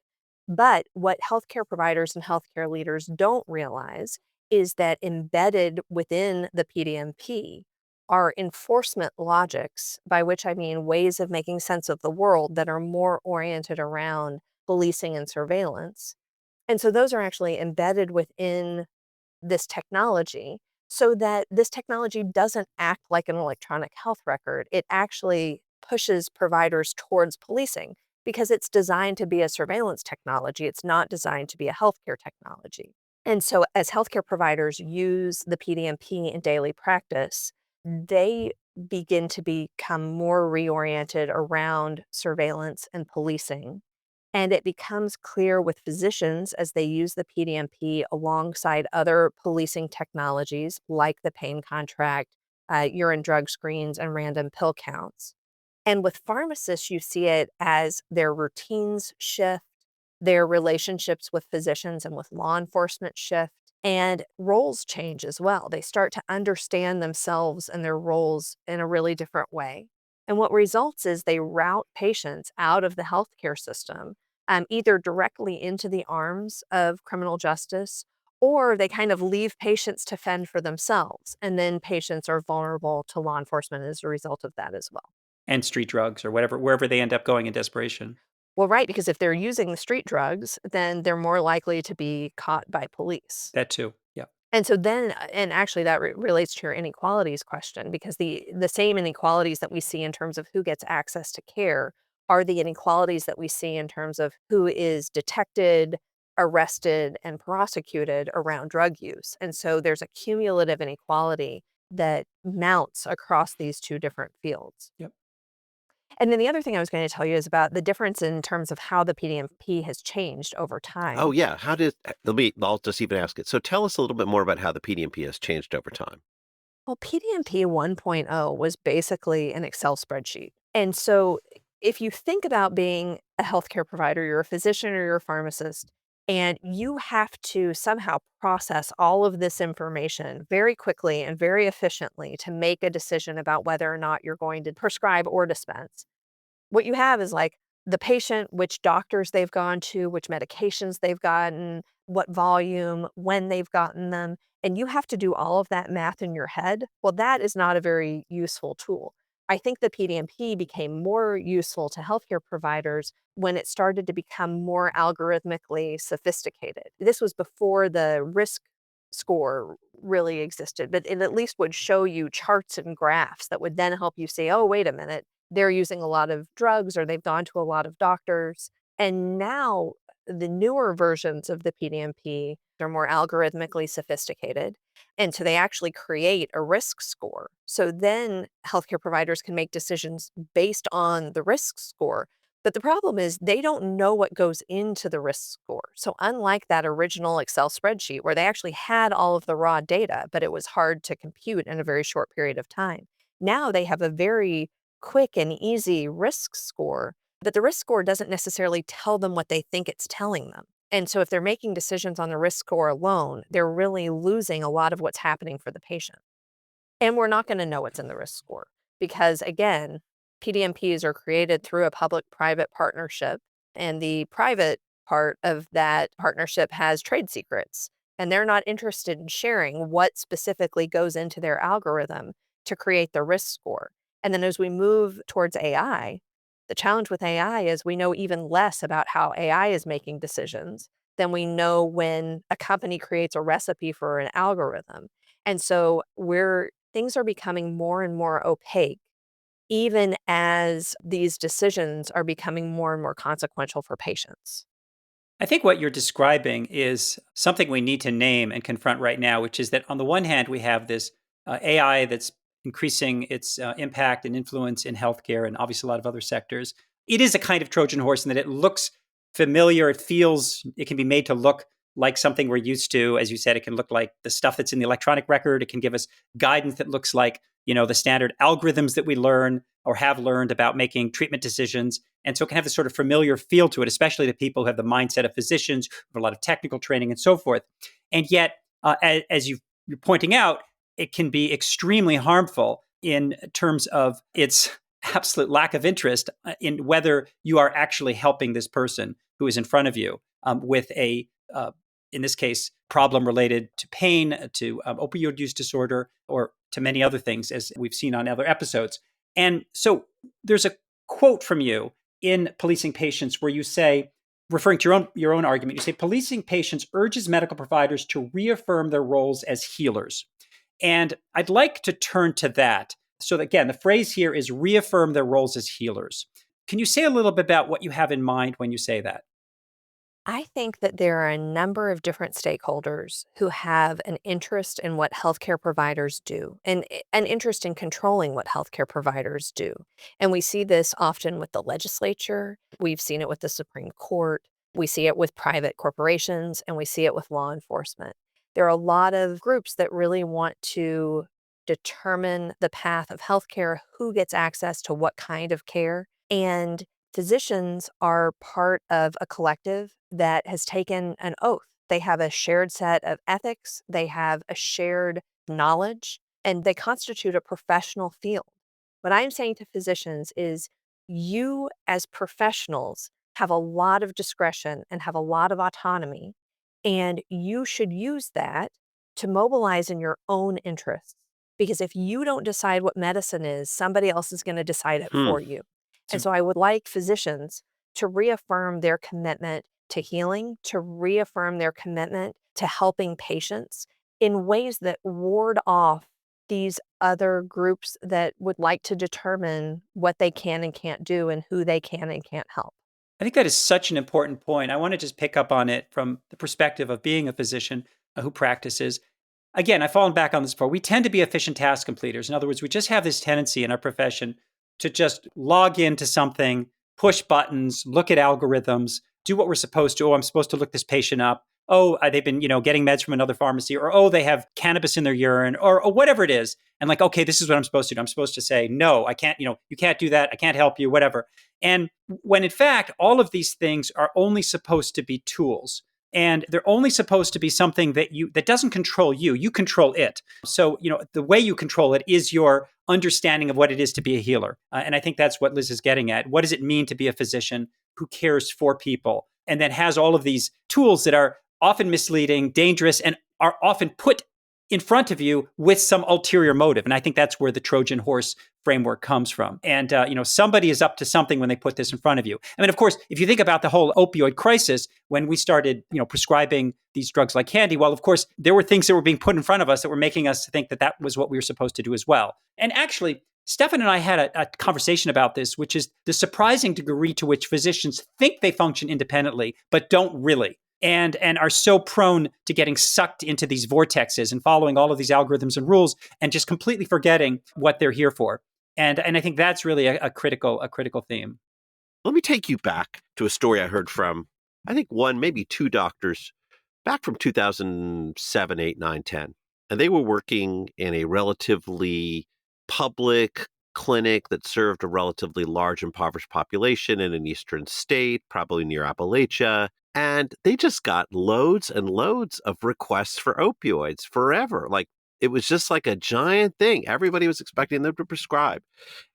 But what healthcare providers and healthcare leaders don't realize is that embedded within the PDMP are enforcement logics, by which I mean ways of making sense of the world that are more oriented around policing and surveillance. And so those are actually embedded within this technology so that this technology doesn't act like an electronic health record. It actually pushes providers towards policing because it's designed to be a surveillance technology. It's not designed to be a healthcare technology. And so, as healthcare providers use the PDMP in daily practice, they begin to become more reoriented around surveillance and policing, and it becomes clear with physicians as they use the PDMP alongside other policing technologies like the pain contract, urine drug screens, and random pill counts. And with pharmacists, you see it as their routines shift, their relationships with physicians and with law enforcement shift, and roles change as well. They start to understand themselves and their roles in a really different way. And what results is they route patients out of the healthcare system, either directly into the arms of criminal justice, or they kind of leave patients to fend for themselves. And then patients are vulnerable to law enforcement as a result of that as well. And street drugs or whatever, wherever they end up going in desperation. Well, right, because if they're using the street drugs, then they're more likely to be caught by police. That too. Yeah. And so then and actually that relates to your inequalities question because the same inequalities that we see in terms of who gets access to care are the inequalities that we see in terms of who is detected, arrested, and prosecuted around drug use. And so there's a cumulative inequality that mounts across these two different fields. Yep. And then the other thing I was going to tell you is about the difference in terms of how the PDMP has changed over Oh, time. yeah. I'll just even ask it. So tell us a little bit more about how the PDMP has changed over time. Well, PDMP 1.0 was basically an Excel spreadsheet. And so if you think about being a healthcare provider, you're a physician or you're a pharmacist, and you have to somehow process all of this information very quickly and very efficiently to make a decision about whether or not you're going to prescribe or dispense. What you have is like the patient, which doctors they've gone to, which medications they've gotten, what volume, when they've gotten them, and you have to do all of that math in your head. Well, that is not a very useful tool. I think the PDMP became more useful to healthcare providers when it started to become more algorithmically sophisticated. This was before the risk score really existed, but it at least would show you charts and graphs that would then help you say, oh, wait a minute, they're using a lot of drugs or they've gone to a lot of doctors. And now the newer versions of the PDMP are more algorithmically sophisticated. And so they actually create a risk score. So then healthcare providers can make decisions based on the risk score. But the problem is they don't know what goes into the risk score. So unlike that original Excel spreadsheet where they actually had all of the raw data, but it was hard to compute in a very short period of time, now they have a very quick and easy risk score, but the risk score doesn't necessarily tell them what they think it's telling them. And so if they're making decisions on the risk score alone, they're really losing a lot of what's happening for the patient. And we're not going to know what's in the risk score because, again, PDMPs are created through a public-private partnership, and the private part of that partnership has trade secrets, and they're not interested in sharing what specifically goes into their algorithm to create the risk score. And then as we move towards AI, the challenge with AI is we know even less about how AI is making decisions than we know when a company creates a recipe for an algorithm. And so things are becoming more and more opaque, even as these decisions are becoming more and more consequential for patients. I think what you're describing is something we need to name and confront right now, which is that on the one hand, we have this AI that's increasing its impact and influence in healthcare and obviously a lot of other sectors. It is a kind of Trojan horse in that it looks familiar. It can be made to look like something we're used to. As you said, it can look like the stuff that's in the electronic record. It can give us guidance that looks like, the standard algorithms that we learn or have learned about making treatment decisions. And so it can have this sort of familiar feel to it, especially to people who have the mindset of physicians, who have a lot of technical training and so forth. And yet, as you're pointing out, it can be extremely harmful in terms of its absolute lack of interest in whether you are actually helping this person who is in front of you with in this case, problem related to pain, to opioid use disorder, or to many other things, as we've seen on other episodes. And so there's a quote from you in Policing Patients where you say, referring to your own argument, you say, policing patients urges medical providers to reaffirm their roles as healers. And I'd like to turn to that. So again, the phrase here is reaffirm their roles as healers. Can you say a little bit about what you have in mind when you say that? I think that there are a number of different stakeholders who have an interest in what healthcare providers do and an interest in controlling what healthcare providers do. And we see this often with the legislature, we've seen it with the Supreme Court, we see it with private corporations, and we see it with law enforcement. There are a lot of groups that really want to determine the path of healthcare, who gets access to what kind of care. And physicians are part of a collective that has taken an oath. They have a shared set of ethics, they have a shared knowledge, and they constitute a professional field. What I'm saying to physicians is you, as professionals, have a lot of discretion and have a lot of autonomy, and you should use that to mobilize in your own interests. Because if you don't decide what medicine is, somebody else is going to decide it Hmm. for you. And So so I would like physicians to reaffirm their commitment to healing, to reaffirm their commitment to helping patients in ways that ward off these other groups that would like to determine what they can and can't do and who they can and can't help. I think that is such an important point. I want to just pick up on it from the perspective of being a physician who practices. Again, I've fallen back on this before. We tend to be efficient task completers. In other words, we just have this tendency in our profession to just log into something, push buttons, look at algorithms, do what we're supposed to. Oh, I'm supposed to look this patient up. Oh, they've been, getting meds from another pharmacy, or oh, they have cannabis in their urine, or whatever it is. And like, okay, this is what I'm supposed to do. I'm supposed to say, no, I can't, you can't do that. I can't help you, whatever. And when in fact, all of these things are only supposed to be tools. And they're only supposed to be something that doesn't control you. You control it. So, the way you control it is your understanding of what it is to be a healer. And I think that's what Liz is getting at. What does it mean to be a physician who cares for people and then has all of these tools that are often misleading, dangerous, and are often put in front of you with some ulterior motive? And I think that's where the Trojan horse framework comes from. And, somebody is up to something when they put this in front of you. I mean, of course, if you think about the whole opioid crisis, when we started, prescribing these drugs like candy, well, of course, there were things that were being put in front of us that were making us think that that was what we were supposed to do as well. And actually, Stefan and I had a conversation about this, which is the surprising degree to which physicians think they function independently, but don't really. And are so prone to getting sucked into these vortexes and following all of these algorithms and rules and just completely forgetting what they're here for. And I think that's really a critical theme. Let me take you back to a story I heard from, I think one, maybe two doctors back from 2007, 8, 9, 10. And they were working in a relatively public clinic that served a relatively large impoverished population in an eastern state, probably near Appalachia. And they just got loads and loads of requests for opioids forever. Like, it was just like a giant thing. Everybody was expecting them to prescribe.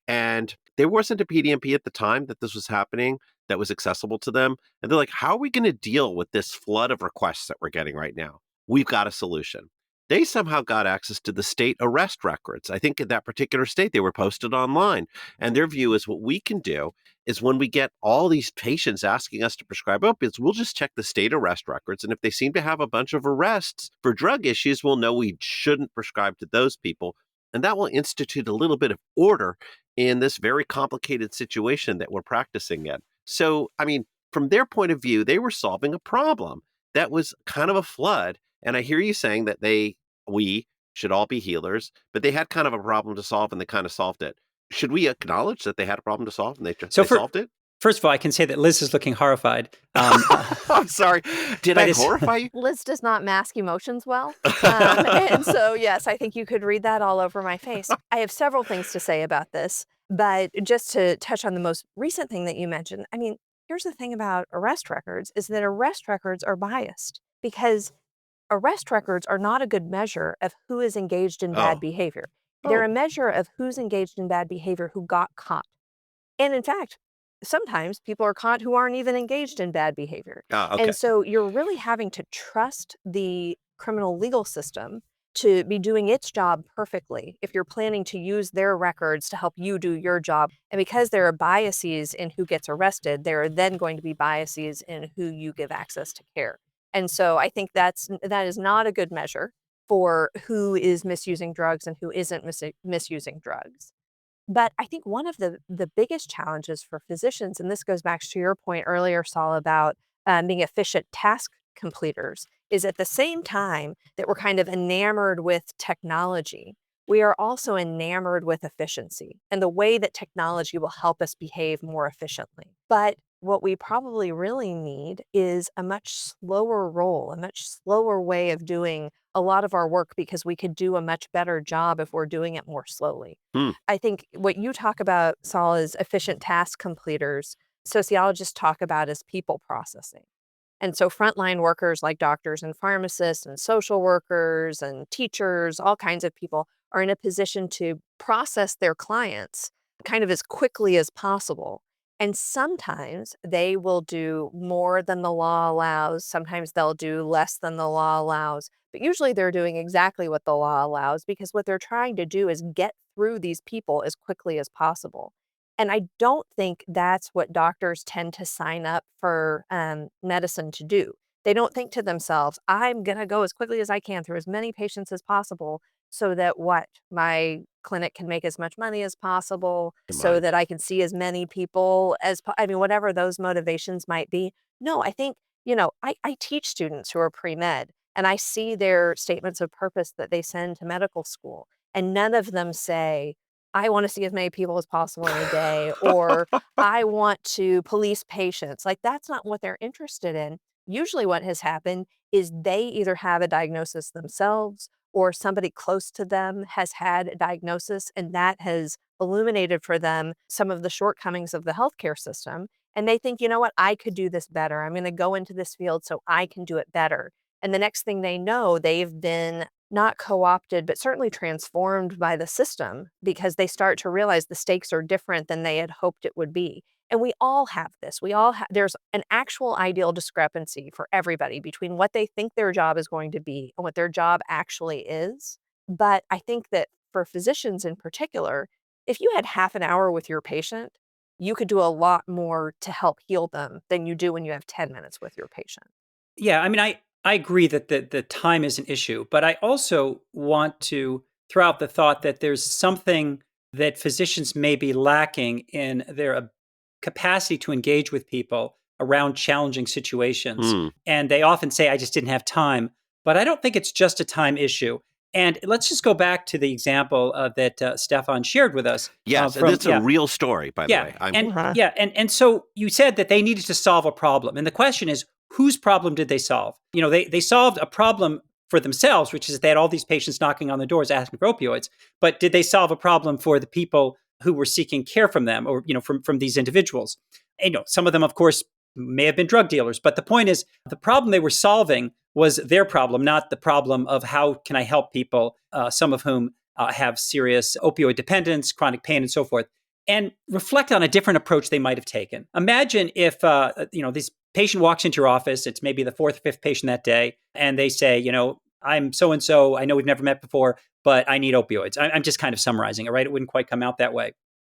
And there wasn't a PDMP at the time that this was happening that was accessible to them. And they're like, how are we going to deal with this flood of requests that we're getting right now? We've got a solution. They somehow got access to the state arrest records. I think in that particular state, they were posted online. And their view is what we can do is when we get all these patients asking us to prescribe opiates, we'll just check the state arrest records. And if they seem to have a bunch of arrests for drug issues, we'll know we shouldn't prescribe to those people. And that will institute a little bit of order in this very complicated situation that we're practicing in. So, I mean, from their point of view, they were solving a problem that was kind of a flood. And I hear you saying that we should all be healers, but they had kind of a problem to solve and they kind of solved it. Should we acknowledge that they had a problem to solve and they solved it? First of all, I can say that Liz is looking horrified. I'm sorry. Did I horrify you? Liz does not mask emotions well. And so, yes, I think you could read that all over my face. I have several things to say about this, but just to touch on the most recent thing that you mentioned, I mean, here's the thing about arrest records is that arrest records are biased because arrest records are not a good measure of who is engaged in bad behavior. They're a measure of who's engaged in bad behavior who got caught. And in fact, sometimes people are caught who aren't even engaged in bad behavior. Okay. And so you're really having to trust the criminal legal system to be doing its job perfectly if you're planning to use their records to help you do your job. And because there are biases in who gets arrested, there are then going to be biases in who you give access to care. And so I think that is not a good measure for who is misusing drugs and who isn't misusing drugs. But I think one of the biggest challenges for physicians, and this goes back to your point earlier, Saul, about being efficient task completers, is at the same time that we're kind of enamored with technology, we are also enamored with efficiency and the way that technology will help us behave more efficiently. But what we probably really need is a much slower role, a much slower way of doing a lot of our work because we could do a much better job if we're doing it more slowly. I think what you talk about, Saul, is efficient task completers. Sociologists talk about as people processing. And so frontline workers like doctors and pharmacists and social workers and teachers, all kinds of people are in a position to process their clients kind of as quickly as possible. And sometimes they will do more than the law allows. Sometimes they'll do less than the law allows. But usually they're doing exactly what the law allows because what they're trying to do is get through these people as quickly as possible. And I don't think that's what doctors tend to sign up for medicine to do. They don't think to themselves, I'm going to go as quickly as I can through as many patients as possible so that my clinic can make as much money as possible, so that I can see as many people as, whatever those motivations might be. No, I think, I teach students who are pre-med and I see their statements of purpose that they send to medical school. And none of them say, I want to see as many people as possible in a day, or I want to police patients. Like, that's not what they're interested in. Usually what has happened is they either have a diagnosis themselves or somebody close to them has had a diagnosis, and that has illuminated for them some of the shortcomings of the healthcare system. And they think, you know what, I could do this better. I'm going to go into this field so I can do it better. And the next thing they know, they've been not co-opted, but certainly transformed by the system because they start to realize the stakes are different than they had hoped it would be. And we all have this. We all have, there's an actual ideal discrepancy for everybody between what they think their job is going to be and what their job actually is. But I think that for physicians in particular, if you had half an hour with your patient, you could do a lot more to help heal them than you do when you have 10 minutes with your patient. Yeah, I mean, I agree that the time is an issue, but I also want to throw out the thought that there's something that physicians may be lacking in their capacity to engage with people around challenging situations. Hmm. And they often say, I just didn't have time. But I don't think it's just a time issue. And let's just go back to the example that Stefan shared with us Yes, and from, it's a real story, by the yeah, way. Uh-huh. and so you said that they needed to solve a problem, and the question is, whose problem did they solve? They solved a problem for themselves, which is they had all these patients knocking on the doors asking for opioids. But did they solve a problem for the people who were seeking care from them, or from these individuals? And, some of them, of course, may have been drug dealers. But the point is, the problem they were solving was their problem, not the problem of how can I help people, some of whom have serious opioid dependence, chronic pain, and so forth, and reflect on a different approach they might have taken. Imagine if this patient walks into your office. It's maybe the fourth or fifth patient that day, and they say, I'm so and so. I know we've never met before, but I need opioids. I'm just kind of summarizing it, right? It wouldn't quite come out that way.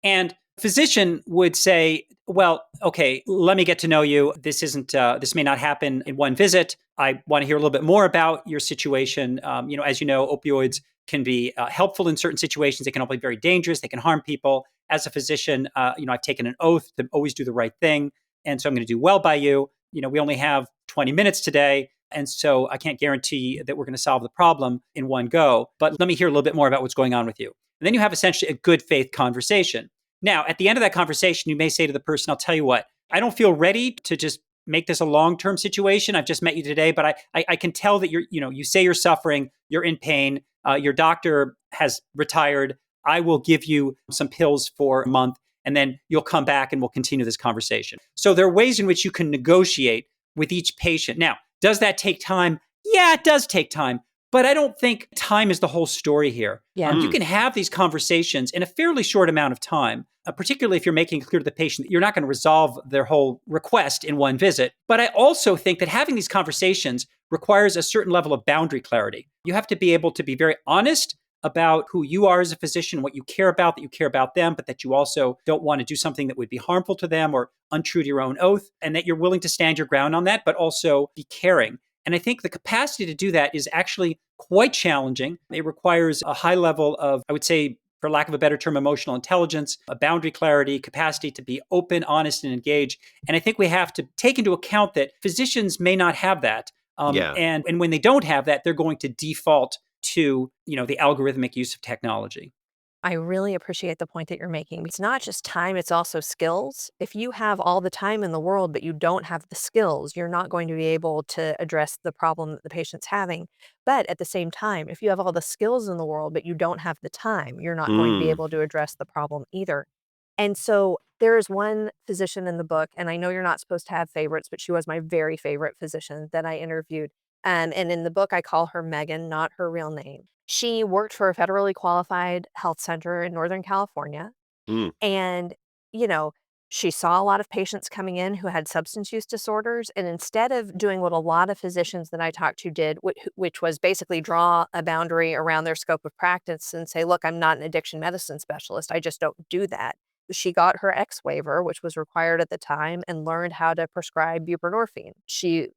And physician would say, well, okay, let me get to know you. This may not happen in one visit. I want to hear a little bit more about your situation. As you know, opioids can be helpful in certain situations. They can also be very dangerous. They can harm people. As a physician, I've taken an oath to always do the right thing. And so I'm going to do well by you. We only have 20 minutes today. And so I can't guarantee that we're going to solve the problem in one go. But let me hear a little bit more about what's going on with you. And then you have essentially a good faith conversation. Now, at the end of that conversation, you may say to the person, I'll tell you what, I don't feel ready to just make this a long-term situation. I've just met you today, but I can tell that you say you're suffering, you're in pain, your doctor has retired. I will give you some pills for a month, and then you'll come back and we'll continue this conversation. So there are ways in which you can negotiate with each patient. Now, does that take time? Yeah, it does take time. But I don't think time is the whole story here. Yeah. You can have these conversations in a fairly short amount of time, particularly if you're making it clear to the patient that you're not going to resolve their whole request in one visit. But I also think that having these conversations requires a certain level of boundary clarity. You have to be able to be very honest about who you are as a physician, what you care about, that you care about them, but that you also don't want to do something that would be harmful to them or untrue to your own oath, and that you're willing to stand your ground on that, but also be caring. And I think the capacity to do that is actually quite challenging. It requires a high level of, I would say, for lack of a better term, emotional intelligence, a boundary clarity, capacity to be open, honest, and engaged. And I think we have to take into account that physicians may not have that. Yeah. And when they don't have that, they're going to default to, the algorithmic use of technology. I really appreciate the point that you're making. It's not just time, it's also skills. If you have all the time in the world, but you don't have the skills, you're not going to be able to address the problem that the patient's having. But at the same time, if you have all the skills in the world, but you don't have the time, you're not going to be Mm. able to address the problem either. And so there is one physician in the book, and I know you're not supposed to have favorites, but she was my very favorite physician that I interviewed. And in the book, I call her Megan, not her real name. She worked for a federally qualified health center in Northern California. Mm. And, you know, she saw a lot of patients coming in who had substance use disorders. And instead of doing what a lot of physicians that I talked to did, which was basically draw a boundary around their scope of practice and say, look, I'm not an addiction medicine specialist. I just don't do that. She got her X waiver, which was required at the time, and learned how to prescribe buprenorphine. She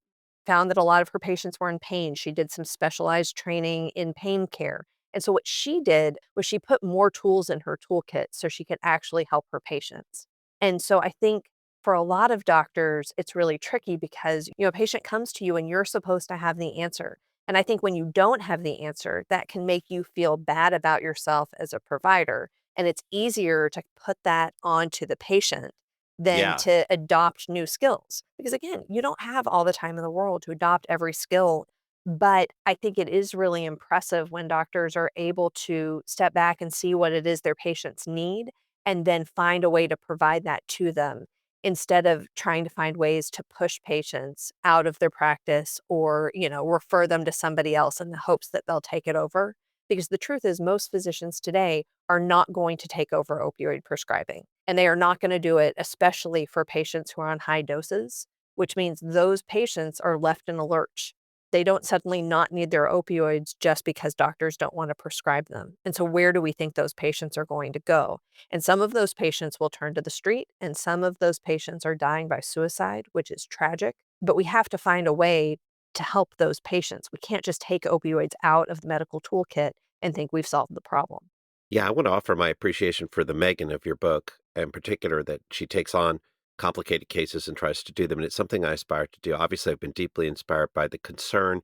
found that a lot of her patients were in pain. She did some specialized training in pain care. And so what she did was she put more tools in her toolkit so she could actually help her patients. And so I think for a lot of doctors, it's really tricky because, a patient comes to you and you're supposed to have the answer. And I think when you don't have the answer, that can make you feel bad about yourself as a provider. And it's easier to put that onto the patient than Yeah. to adopt new skills. Because again, you don't have all the time in the world to adopt every skill. But I think it is really impressive when doctors are able to step back and see what it is their patients need and then find a way to provide that to them instead of trying to find ways to push patients out of their practice or, refer them to somebody else in the hopes that they'll take it over. Because the truth is, most physicians today are not going to take over opioid prescribing. And they are not going to do it, especially for patients who are on high doses, which means those patients are left in a lurch. They don't suddenly not need their opioids just because doctors don't want to prescribe them. And so, where do we think those patients are going to go? And some of those patients will turn to the street, and some of those patients are dying by suicide, which is tragic. But we have to find a way to help those patients. We can't just take opioids out of the medical toolkit and think we've solved the problem. Yeah, I want to offer my appreciation for the Megan of your book, in particular, that she takes on complicated cases and tries to do them. And it's something I aspire to do. Obviously, I've been deeply inspired by the concern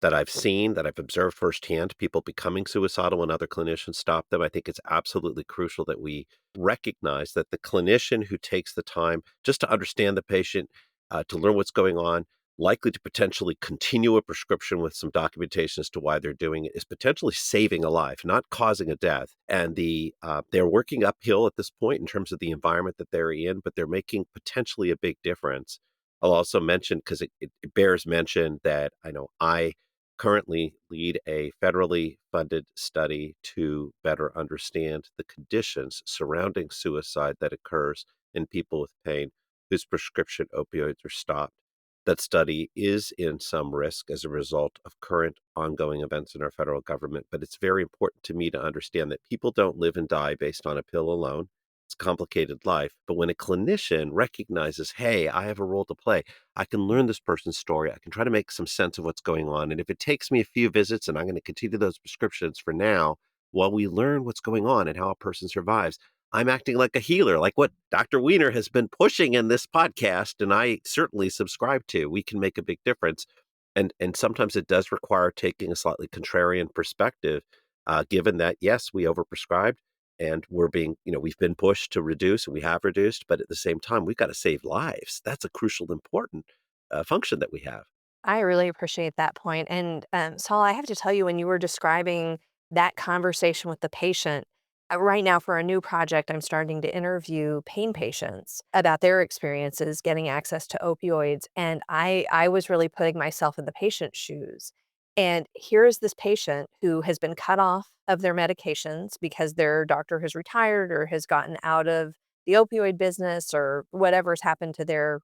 that I've seen, that I've observed firsthand, people becoming suicidal when other clinicians stop them. I think it's absolutely crucial that we recognize that the clinician who takes the time just to understand the patient, to learn what's going on, likely to potentially continue a prescription with some documentation as to why they're doing it, is potentially saving a life, not causing a death. And they're working uphill at this point in terms of the environment that they're in, but they're making potentially a big difference. I'll also mention, because it bears mention, that I know I currently lead a federally funded study to better understand the conditions surrounding suicide that occurs in people with pain whose prescription opioids are stopped. That study is in some risk as a result of current ongoing events in our federal government, but it's very important to me to understand that people don't live and die based on a pill alone. It's a complicated life. But when a clinician recognizes, hey, I have a role to play, I can learn this person's story, I can try to make some sense of what's going on. And if it takes me a few visits and I'm going to continue those prescriptions for now, while we learn what's going on and how a person survives, I'm acting like a healer, like what Dr. Weiner has been pushing in this podcast, and I certainly subscribe to. We can make a big difference. And sometimes it does require taking a slightly contrarian perspective, given that, yes, we overprescribed and we've been pushed to reduce, and we have reduced, but at the same time, we've got to save lives. That's a crucial, important function that we have. I really appreciate that point. And Saul, I have to tell you, when you were describing that conversation with the patient, right now for a new project, I'm starting to interview pain patients about their experiences getting access to opioids. And I was really putting myself in the patient's shoes. And here is this patient who has been cut off of their medications because their doctor has retired or has gotten out of the opioid business or whatever's happened to their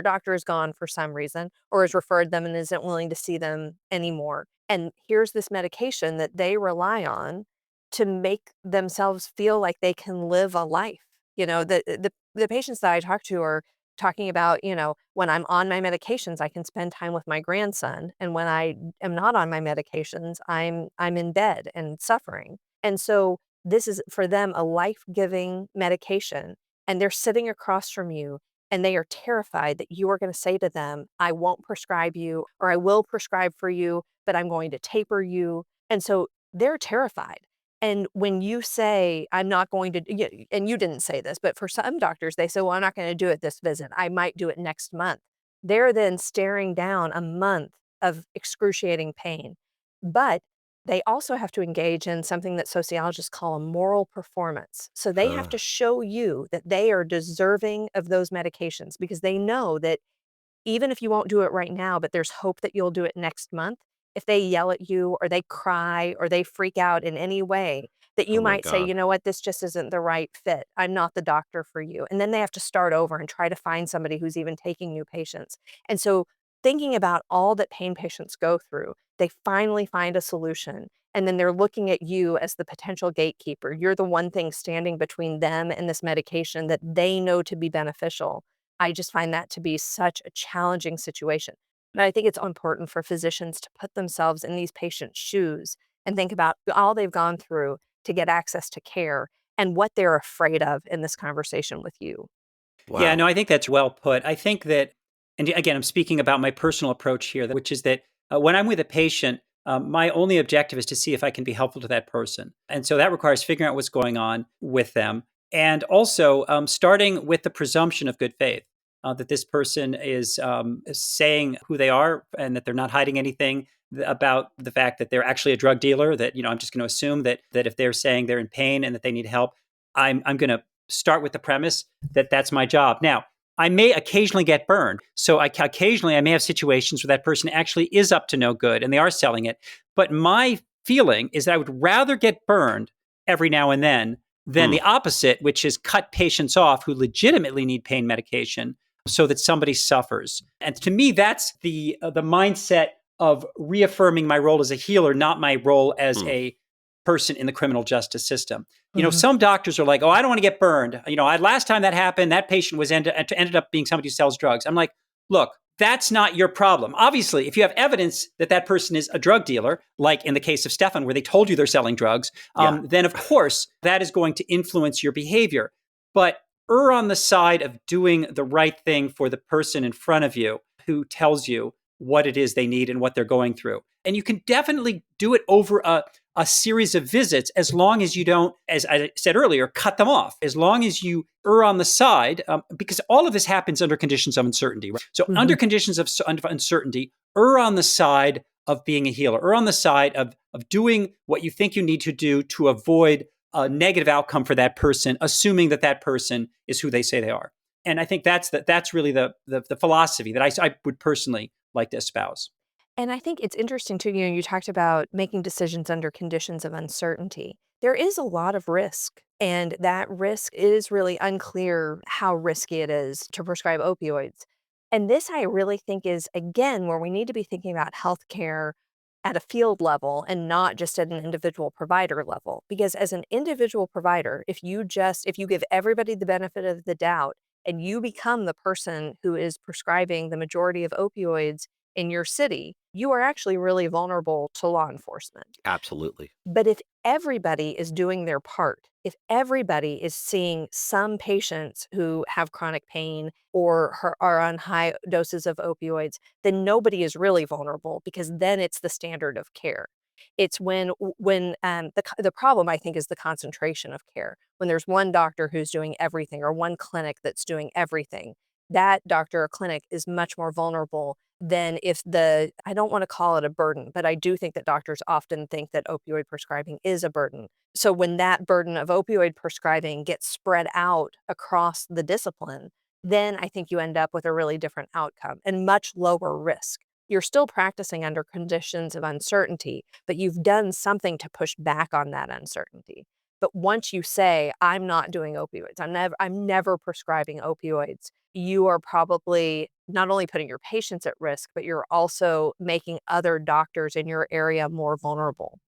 doctor is gone for some reason or has referred them and isn't willing to see them anymore. And here's this medication that they rely on to make themselves feel like they can live a life. The patients that I talk to are talking about, when I'm on my medications, I can spend time with my grandson, and when I am not on my medications, I'm in bed and suffering. And so this is for them a life-giving medication, and they're sitting across from you, and they are terrified that you are gonna say to them, "I won't prescribe you," or "I will prescribe for you, but I'm going to taper you." And so they're terrified. And when you say, "I'm not going to," and you didn't say this, but for some doctors, they say, "Well, I'm not gonna do it this visit. I might do it next month." They're then staring down a month of excruciating pain. But they also have to engage in something that sociologists call a moral performance. So they have to Uh, show you that they are deserving of those medications because they know that even if you won't do it right now, but there's hope that you'll do it next month, if they yell at you or they cry or they freak out in any way, that oh you my might say, God. "You know what? This just isn't the right fit. I'm not the doctor for you." And then they have to start over and try to find somebody who's even taking new patients. And so thinking about all that pain patients go through, they finally find a solution. And then they're looking at you as the potential gatekeeper. You're the one thing standing between them and this medication that they know to be beneficial. I just find that to be such a challenging situation. And I think it's important for physicians to put themselves in these patients' shoes and think about all they've gone through to get access to care and what they're afraid of in this conversation with you. Yeah, Wow. no, I think that's well put. I think that, and again, I'm speaking about my personal approach here, which is that when I'm with a patient, my only objective is to see if I can be helpful to that person. And so that requires figuring out what's going on with them. And also starting with the presumption of good faith, that this person is saying who they are and that they're not hiding anything about the fact that they're actually a drug dealer, that, I'm just going to assume that if they're saying they're in pain and that they need help, I'm going to start with the premise that that's my job. Now, I may occasionally get burned. So occasionally I may have situations where that person actually is up to no good and they are selling it. But my feeling is that I would rather get burned every now and then than the opposite, which is cut patients off who legitimately need pain medication so that somebody suffers. And to me, that's the mindset of reaffirming my role as a healer, not my role as a person in the criminal justice system. You know, some doctors are like, oh, I don't want to get burned. You know, last time that happened, that patient was ended up being somebody who sells drugs. I'm like, look, that's not your problem. Obviously, if you have evidence that that person is a drug dealer, like in the case of Stefan, where they told you they're selling drugs, then of course that is going to influence your behavior. But err on the side of doing the right thing for the person in front of you who tells you what it is they need and what they're going through. And you can definitely do it over a series of visits as long as you don't, as I said earlier, cut them off. As long as you err on the side, because all of this happens under conditions of uncertainty. Right? So under conditions of uncertainty, err on the side of being a healer, err on the side of doing what you think you need to do to avoid a negative outcome for that person, assuming that that person is who they say they are. And I think that's really the philosophy that I would personally like to espouse. And I think it's interesting too, you talked about making decisions under conditions of uncertainty. There is a lot of risk, and that risk is really unclear how risky it is to prescribe opioids. And this I really think is, again, where we need to be thinking about healthcare at a field level and not just at an individual provider level. Because as an individual provider, if you give everybody the benefit of the doubt and you become the person who is prescribing the majority of opioids in your city, you are actually really vulnerable to law enforcement. Absolutely. But if everybody is doing their part, if everybody is seeing some patients who have chronic pain or are on high doses of opioids, then nobody is really vulnerable because then it's the standard of care. It's when the problem I think is the concentration of care. When there's one doctor who's doing everything or one clinic that's doing everything, that doctor or clinic is much more vulnerable than if I don't want to call it a burden, but I do think that doctors often think that opioid prescribing is a burden. So when that burden of opioid prescribing gets spread out across the discipline, then I think you end up with a really different outcome and much lower risk. You're still practicing under conditions of uncertainty, but you've done something to push back on that uncertainty. But once you say, I'm not doing opioids, I'm never prescribing opioids, you are probably not only putting your patients at risk, but you're also making other doctors in your area more vulnerable.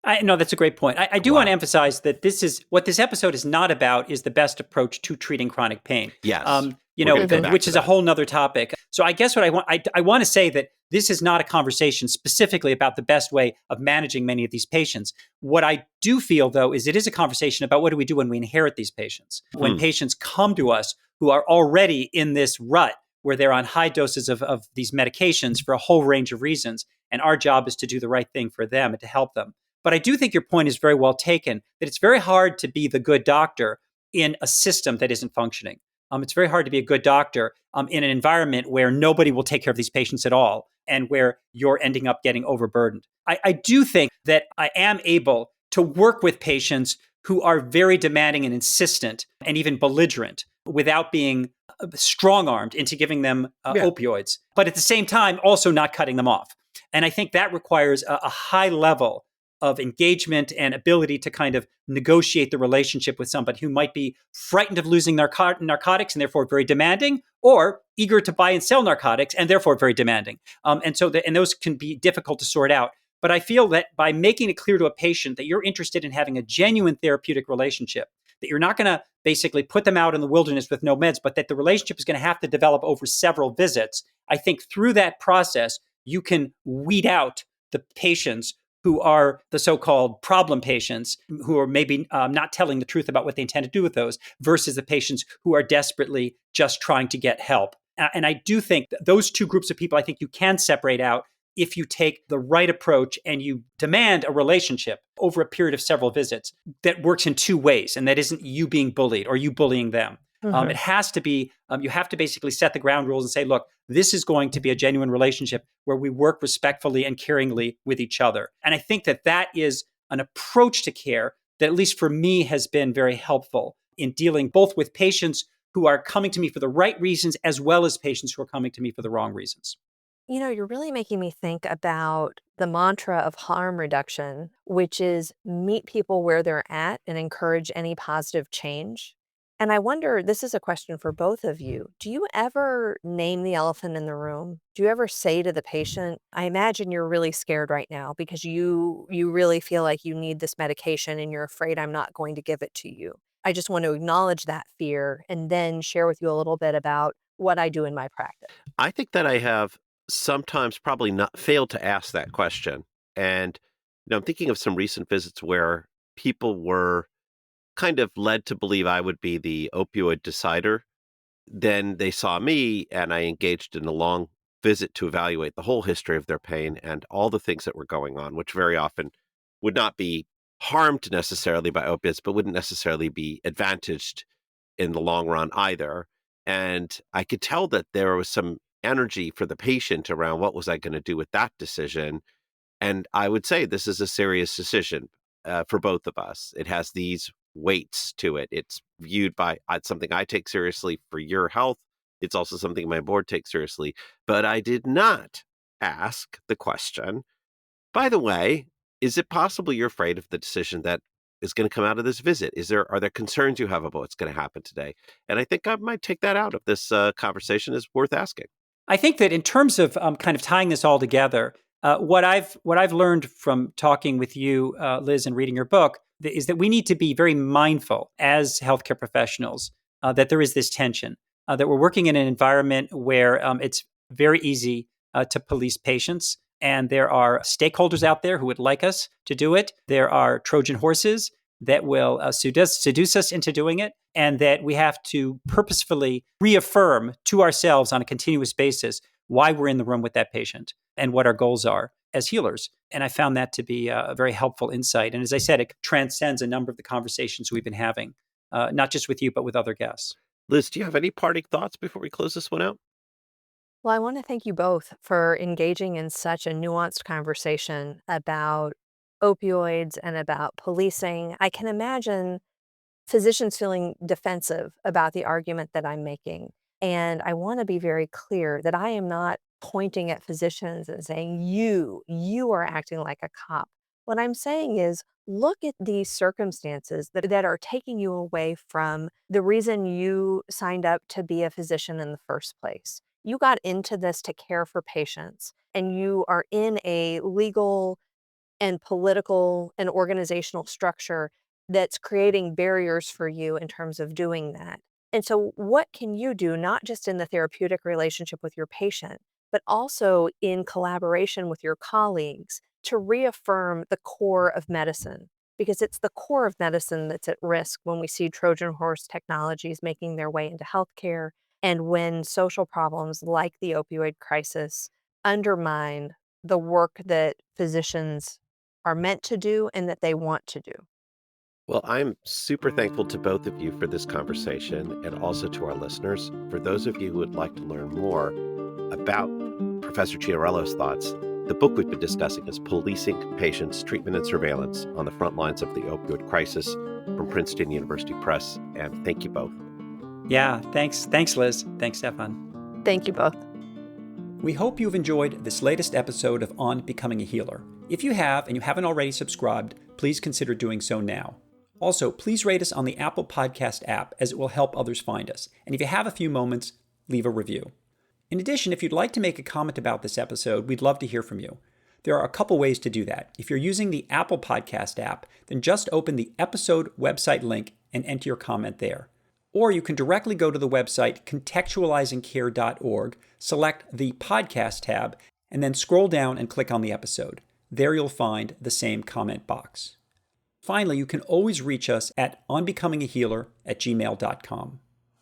I know that's a great point. I do want to Wow. emphasize that this is what this episode is not about is the best approach to treating chronic pain. Yes. You We're know, going to come back which to is a that. whole nother topic. So I guess what I want to say that this is not a conversation specifically about the best way of managing many of these patients. What I do feel though is it is a conversation about what do we do when we inherit these patients? When patients come to us who are already in this rut where they're on high doses of these medications for a whole range of reasons. And our job is to do the right thing for them and to help them. But I do think your point is very well taken, that it's very hard to be the good doctor in a system that isn't functioning. It's very hard to be a good doctor in an environment where nobody will take care of these patients at all and where you're ending up getting overburdened. I do think that I am able to work with patients who are very demanding and insistent and even belligerent without being strong armed into giving them opioids, but at the same time, also not cutting them off. And I think that requires a high level of engagement and ability to kind of negotiate the relationship with somebody who might be frightened of losing narcotics and therefore very demanding, or eager to buy and sell narcotics and therefore very demanding. And those can be difficult to sort out. But I feel that by making it clear to a patient that you're interested in having a genuine therapeutic relationship, that you're not going to basically put them out in the wilderness with no meds, but that the relationship is going to have to develop over several visits. I think through that process, you can weed out the patients who are the so-called problem patients, who are maybe not telling the truth about what they intend to do with those, versus the patients who are desperately just trying to get help. And I do think those two groups of people, I think you can separate out if you take the right approach and you demand a relationship over a period of several visits that works in two ways, and that isn't you being bullied or you bullying them. It has to be, you have to basically set the ground rules and say, look, this is going to be a genuine relationship where we work respectfully and caringly with each other. And I think that that is an approach to care that, at least for me, has been very helpful in dealing both with patients who are coming to me for the right reasons, as well as patients who are coming to me for the wrong reasons. You know, you're really making me think about the mantra of harm reduction, which is meet people where they're at and encourage any positive change. And I wonder, this is a question for both of you. Do you ever name the elephant in the room? Do you ever say to the patient, I imagine you're really scared right now because you really feel like you need this medication and you're afraid I'm not going to give it to you. I just want to acknowledge that fear and then share with you a little bit about what I do in my practice. I think that I have sometimes probably not failed to ask that question. And, I'm thinking of some recent visits where people were kind of led to believe I would be the opioid decider. Then they saw me and I engaged in a long visit to evaluate the whole history of their pain and all the things that were going on, which very often would not be harmed necessarily by opiates, but wouldn't necessarily be advantaged in the long run either. And I could tell that there was some energy for the patient around what was I going to do with that decision. And I would say this is a serious decision for both of us. It has these weights to it. It's viewed by something I take seriously for your health. It's also something my board takes seriously. But I did not ask the question, by the way, is it possible you're afraid of the decision that is going to come out of this visit? Are there concerns you have about what's going to happen today? And I think I might take that out of this conversation is worth asking. I think that in terms of kind of tying this all together, what I've learned from talking with you, Liz, and reading your book is that we need to be very mindful as healthcare professionals that there is this tension, that we're working in an environment where it's very easy to police patients. And there are stakeholders out there who would like us to do it. There are Trojan horses that will seduce us into doing it, and that we have to purposefully reaffirm to ourselves on a continuous basis why we're in the room with that patient and what our goals are as healers. And I found that to be a very helpful insight. And as I said, it transcends a number of the conversations we've been having, not just with you, but with other guests. Liz, do you have any parting thoughts before we close this one out? Well, I want to thank you both for engaging in such a nuanced conversation about opioids and about policing. I can imagine physicians feeling defensive about the argument that I'm making. And I want to be very clear that I am not pointing at physicians and saying, you are acting like a cop. What I'm saying is, look at these circumstances that are taking you away from the reason you signed up to be a physician in the first place. You got into this to care for patients, and you are in a legal and political and organizational structure that's creating barriers for you in terms of doing that. And so, what can you do, not just in the therapeutic relationship with your patient, but also in collaboration with your colleagues to reaffirm the core of medicine? Because it's the core of medicine that's at risk when we see Trojan horse technologies making their way into healthcare and when social problems like the opioid crisis undermine the work that physicians are meant to do and that they want to do. Well, I'm super thankful to both of you for this conversation and also to our listeners. For those of you who would like to learn more about Professor Chiarello's thoughts, the book we've been discussing is Policing Patients, Treatment and Surveillance on the Front Lines of the Opioid Crisis from Princeton University Press. And thank you both. Yeah, thanks. Thanks, Liz. Thanks, Stefan. Thank you both. We hope you've enjoyed this latest episode of On Becoming a Healer. If you have and you haven't already subscribed, please consider doing so now. Also, please rate us on the Apple Podcast app as it will help others find us. And if you have a few moments, leave a review. In addition, if you'd like to make a comment about this episode, we'd love to hear from you. There are a couple ways to do that. If you're using the Apple Podcast app, then just open the episode website link and enter your comment there. Or you can directly go to the website contextualizingcare.org, select the podcast tab, and then scroll down and click on the episode. There you'll find the same comment box. Finally, you can always reach us at onbecomingahealer@gmail.com.